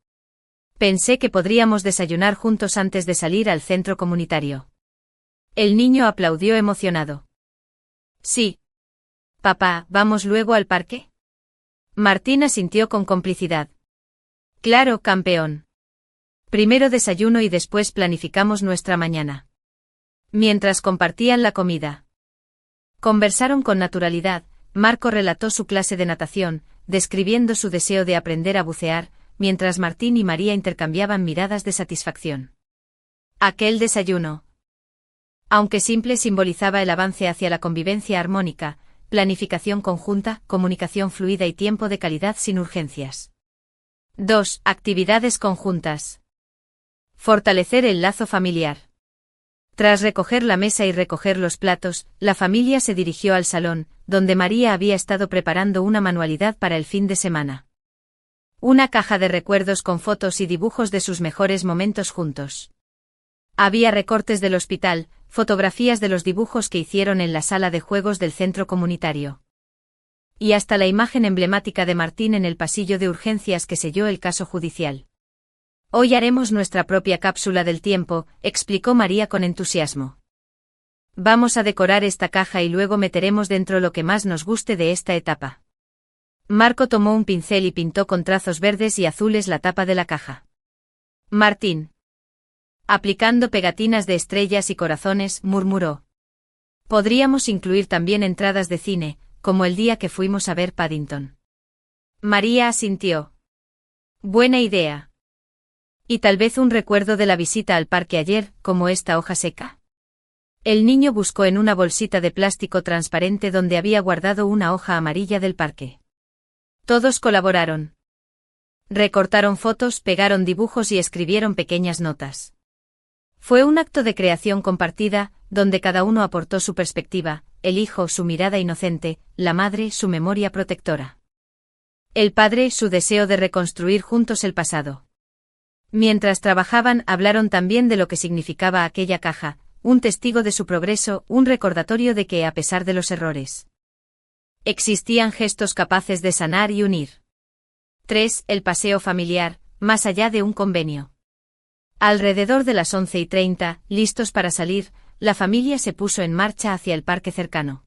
Pensé que podríamos desayunar juntos antes de salir al centro comunitario. El niño aplaudió emocionado. Sí. Papá, ¿vamos luego al parque? Martín asintió con complicidad. Claro, campeón. Primero desayuno y después planificamos nuestra mañana. Mientras compartían la comida. Conversaron con naturalidad, Marco relató su clase de natación, describiendo su deseo de aprender a bucear, mientras Martín y María intercambiaban miradas de satisfacción. Aquel desayuno, aunque simple, simbolizaba el avance hacia la convivencia armónica, planificación conjunta, comunicación fluida y tiempo de calidad sin urgencias. 2. Actividades conjuntas. Fortalecer el lazo familiar. Tras recoger la mesa y recoger los platos, la familia se dirigió al salón, donde María había estado preparando una manualidad para el fin de semana. Una caja de recuerdos con fotos y dibujos de sus mejores momentos juntos. Había recortes del hospital, fotografías de los dibujos que hicieron en la sala de juegos del centro comunitario. Y hasta la imagen emblemática de Martín en el pasillo de urgencias que selló el caso judicial. Hoy haremos nuestra propia cápsula del tiempo, explicó María con entusiasmo. Vamos a decorar esta caja y luego meteremos dentro lo que más nos guste de esta etapa. Marco tomó un pincel y pintó con trazos verdes y azules la tapa de la caja. Martín, aplicando pegatinas de estrellas y corazones, murmuró. Podríamos incluir también entradas de cine, como el día que fuimos a ver Paddington. María asintió. Buena idea. Y tal vez un recuerdo de la visita al parque ayer, como esta hoja seca. El niño buscó en una bolsita de plástico transparente donde había guardado una hoja amarilla del parque. Todos colaboraron. Recortaron fotos, pegaron dibujos y escribieron pequeñas notas. Fue un acto de creación compartida, donde cada uno aportó su perspectiva, el hijo su mirada inocente, la madre su memoria protectora. El padre su deseo de reconstruir juntos el pasado. Mientras trabajaban hablaron también de lo que significaba aquella caja, un testigo de su progreso, un recordatorio de que a pesar de los errores, existían gestos capaces de sanar y unir. 3. El paseo familiar, más allá de un convenio. Alrededor de las 11:30, listos para salir, la familia se puso en marcha hacia el parque cercano.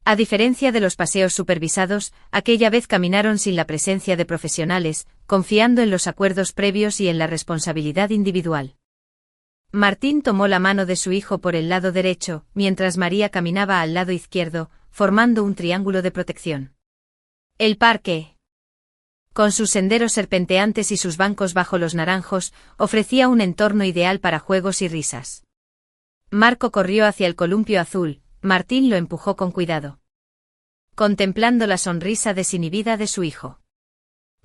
A diferencia de los paseos supervisados, aquella vez caminaron sin la presencia de profesionales, confiando en los acuerdos previos y en la responsabilidad individual. Martín tomó la mano de su hijo por el lado derecho, mientras María caminaba al lado izquierdo, formando un triángulo de protección. El parque, con sus senderos serpenteantes y sus bancos bajo los naranjos, ofrecía un entorno ideal para juegos y risas. Marco corrió hacia el columpio azul, Martín lo empujó con cuidado. Contemplando la sonrisa desinhibida de su hijo.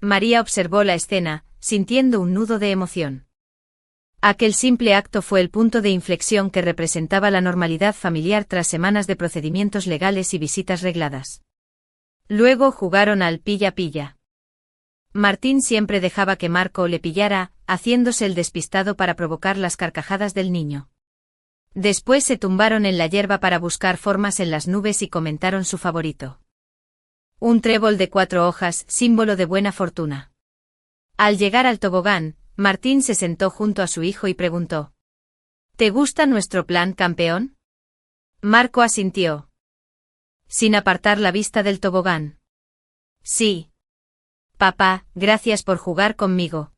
María observó la escena, sintiendo un nudo de emoción. Aquel simple acto fue el punto de inflexión que representaba la normalidad familiar tras semanas de procedimientos legales y visitas regladas. Luego jugaron al pilla-pilla. Martín siempre dejaba que Marco le pillara, haciéndose el despistado para provocar las carcajadas del niño. Después se tumbaron en la hierba para buscar formas en las nubes y comentaron su favorito. Un trébol de 4 hojas, símbolo de buena fortuna. Al llegar al tobogán, Martín se sentó junto a su hijo y preguntó: ¿Te gusta nuestro plan, campeón? Marco asintió, sin apartar la vista del tobogán. Sí. Papá, gracias por jugar conmigo.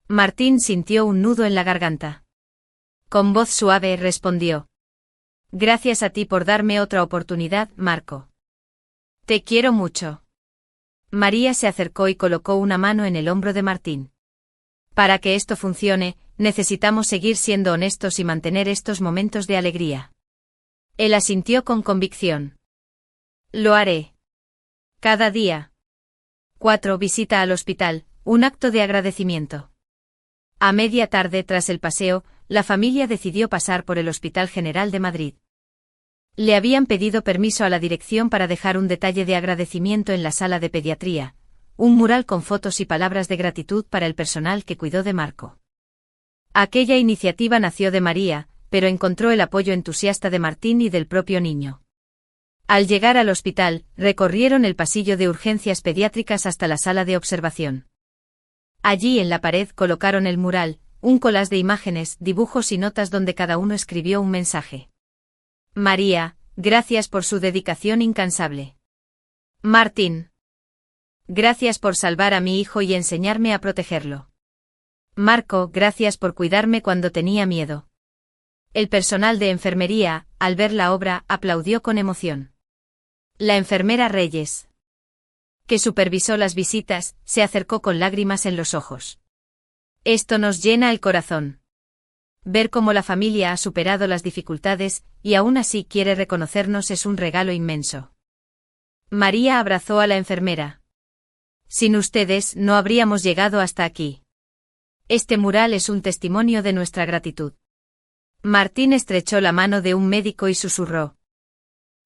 Martín sintió un nudo en la garganta. Con voz suave respondió: Gracias a ti por darme otra oportunidad, Marco. Te quiero mucho. María se acercó y colocó una mano en el hombro de Martín. Para que esto funcione, necesitamos seguir siendo honestos y mantener estos momentos de alegría. Él asintió con convicción. Lo haré. Cada día. 4. Visita al hospital, un acto de agradecimiento. A media tarde tras el paseo, la familia decidió pasar por el Hospital General de Madrid. Le habían pedido permiso a la dirección para dejar un detalle de agradecimiento en la sala de pediatría, un mural con fotos y palabras de gratitud para el personal que cuidó de Marco. Aquella iniciativa nació de María, pero encontró el apoyo entusiasta de Martín y del propio niño. Al llegar al hospital, recorrieron el pasillo de urgencias pediátricas hasta la sala de observación. Allí en la pared colocaron el mural, un collage de imágenes, dibujos y notas donde cada uno escribió un mensaje. María, gracias por su dedicación incansable. Martín. Gracias por salvar a mi hijo y enseñarme a protegerlo. Marco, gracias por cuidarme cuando tenía miedo. El personal de enfermería, al ver la obra, aplaudió con emoción. La enfermera Reyes, que supervisó las visitas, se acercó con lágrimas en los ojos. Esto nos llena el corazón. Ver cómo la familia ha superado las dificultades, y aún así quiere reconocernos es un regalo inmenso. María abrazó a la enfermera. Sin ustedes no habríamos llegado hasta aquí. Este mural es un testimonio de nuestra gratitud. Martín estrechó la mano de un médico y susurró.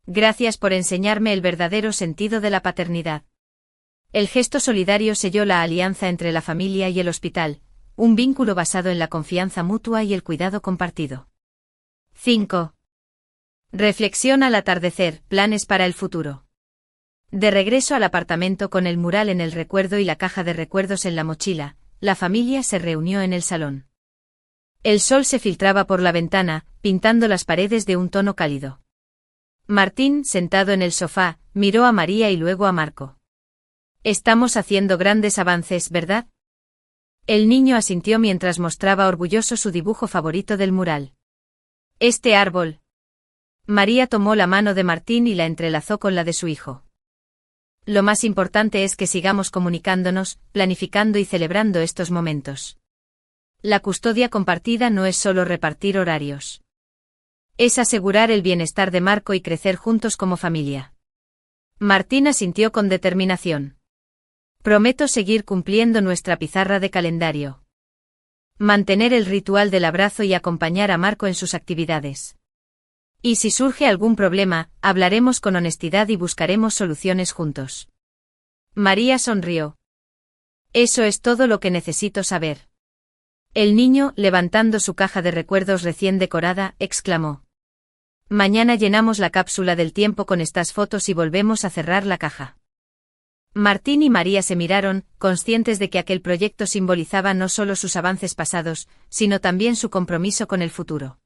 Gracias por enseñarme el verdadero sentido de la paternidad. El gesto solidario selló la alianza entre la familia y el hospital, un vínculo basado en la confianza mutua y el cuidado compartido. 5. Reflexión al atardecer, planes para el futuro. De regreso al apartamento con el mural en el recuerdo y la caja de recuerdos en la mochila, la familia se reunió en el salón. El sol se filtraba por la ventana, pintando las paredes de un tono cálido. Martín, sentado en el sofá, miró a María y luego a Marco. Estamos haciendo grandes avances, ¿verdad? El niño asintió mientras mostraba orgulloso su dibujo favorito del mural. Este árbol. María tomó la mano de Martín y la entrelazó con la de su hijo. Lo más importante es que sigamos comunicándonos, planificando y celebrando estos momentos. La custodia compartida no es solo repartir horarios. Es asegurar el bienestar de Marco y crecer juntos como familia. Martín asintió con determinación. Prometo seguir cumpliendo nuestra pizarra de calendario. Mantener el ritual del abrazo y acompañar a Marco en sus actividades. Y si surge algún problema, hablaremos con honestidad y buscaremos soluciones juntos. María sonrió. Eso es todo lo que necesito saber. El niño, levantando su caja de recuerdos recién decorada, exclamó. Mañana llenamos la cápsula del tiempo con estas fotos y volvemos a cerrar la caja. Martín y María se miraron, conscientes de que aquel proyecto simbolizaba no solo sus avances pasados, sino también su compromiso con el futuro.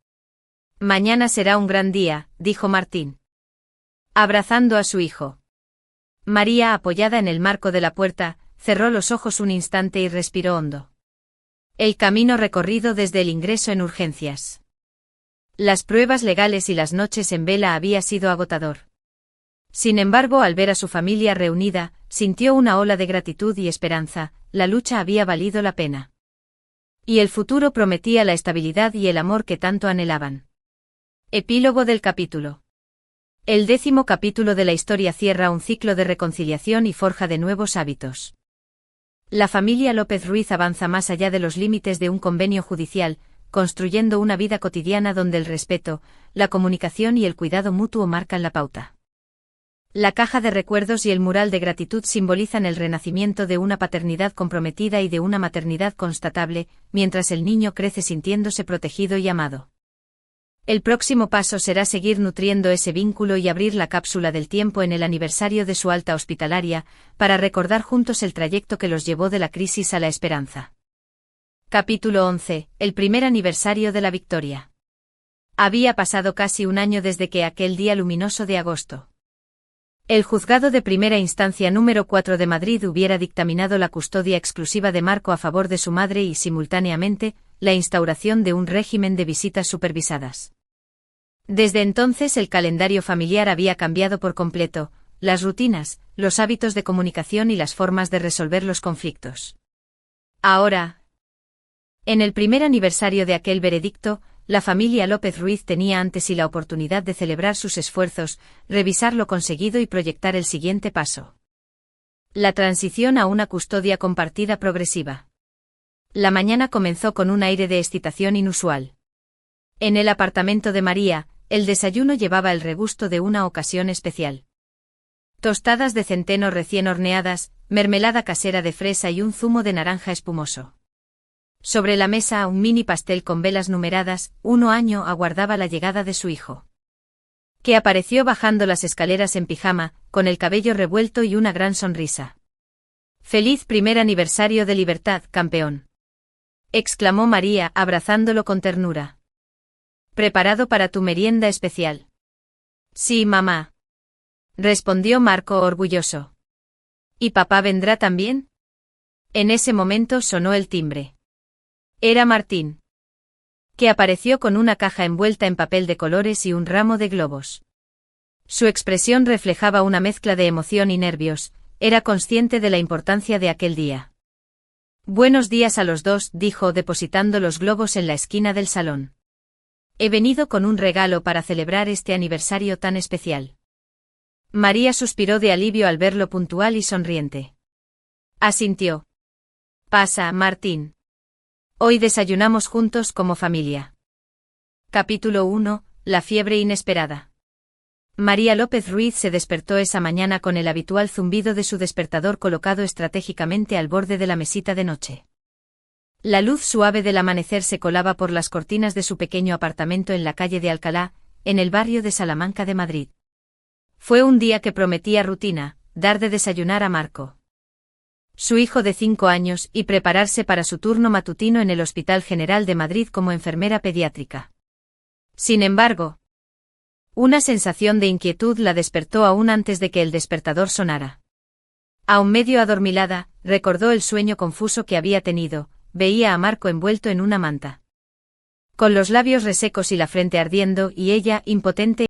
Mañana será un gran día, dijo Martín, abrazando a su hijo. María, apoyada en el marco de la puerta, cerró los ojos un instante y respiró hondo. El camino recorrido desde el ingreso en urgencias. Las pruebas legales y las noches en vela había sido agotador. Sin embargo, al ver a su familia reunida, sintió una ola de gratitud y esperanza, la lucha había valido la pena. Y el futuro prometía la estabilidad y el amor que tanto anhelaban. Epílogo del capítulo. El 10º capítulo de la historia cierra un ciclo de reconciliación y forja de nuevos hábitos. La familia López Ruiz avanza más allá de los límites de un convenio judicial, construyendo una vida cotidiana donde el respeto, la comunicación y el cuidado mutuo marcan la pauta. La caja de recuerdos y el mural de gratitud simbolizan el renacimiento de una paternidad comprometida y de una maternidad constatable, mientras el niño crece sintiéndose protegido y amado. El próximo paso será seguir nutriendo ese vínculo y abrir la cápsula del tiempo en el aniversario de su alta hospitalaria, para recordar juntos el trayecto que los llevó de la crisis a la esperanza. Capítulo 11. El primer aniversario de la victoria. Había pasado casi un año desde que aquel día luminoso de agosto. El juzgado de primera instancia número 4 de Madrid hubiera dictaminado la custodia exclusiva de Marco a favor de su madre y, simultáneamente, la instauración de un régimen de visitas supervisadas. Desde entonces el calendario familiar había cambiado por completo, las rutinas, los hábitos de comunicación y las formas de resolver los conflictos. Ahora, en el primer aniversario de aquel veredicto, la familia López Ruiz tenía ante sí la oportunidad de celebrar sus esfuerzos, revisar lo conseguido y proyectar el siguiente paso. La transición a una custodia compartida progresiva. La mañana comenzó con un aire de excitación inusual. En el apartamento de María, el desayuno llevaba el regusto de una ocasión especial. Tostadas de centeno recién horneadas, mermelada casera de fresa y un zumo de naranja espumoso. Sobre la mesa un mini pastel con velas numeradas, 1 año aguardaba la llegada de su hijo. Que apareció bajando las escaleras en pijama, con el cabello revuelto y una gran sonrisa. «Feliz primer aniversario de libertad, campeón», exclamó María, abrazándolo con ternura. «¿Preparado para tu merienda especial?» «Sí, mamá», respondió Marco orgulloso. «¿Y papá vendrá también?» En ese momento sonó el timbre. Era Martín, que apareció con una caja envuelta en papel de colores y un ramo de globos. Su expresión reflejaba una mezcla de emoción y nervios, era consciente de la importancia de aquel día. «Buenos días a los dos», dijo depositando los globos en la esquina del salón. «He venido con un regalo para celebrar este aniversario tan especial». María suspiró de alivio al verlo puntual y sonriente. Asintió. «Pasa, Martín. Hoy desayunamos juntos como familia». Capítulo 1. La fiebre inesperada. María López Ruiz se despertó esa mañana con el habitual zumbido de su despertador colocado estratégicamente al borde de la mesita de noche. La luz suave del amanecer se colaba por las cortinas de su pequeño apartamento en la calle de Alcalá, en el barrio de Salamanca de Madrid. Fue un día que prometía rutina, dar de desayunar a Marco, su hijo de 5 años, y prepararse para su turno matutino en el Hospital General de Madrid como enfermera pediátrica. Sin embargo, una sensación de inquietud la despertó aún antes de que el despertador sonara. Aún medio adormilada, recordó el sueño confuso que había tenido, veía a Marco envuelto en una manta, con los labios resecos y la frente ardiendo, y ella, impotente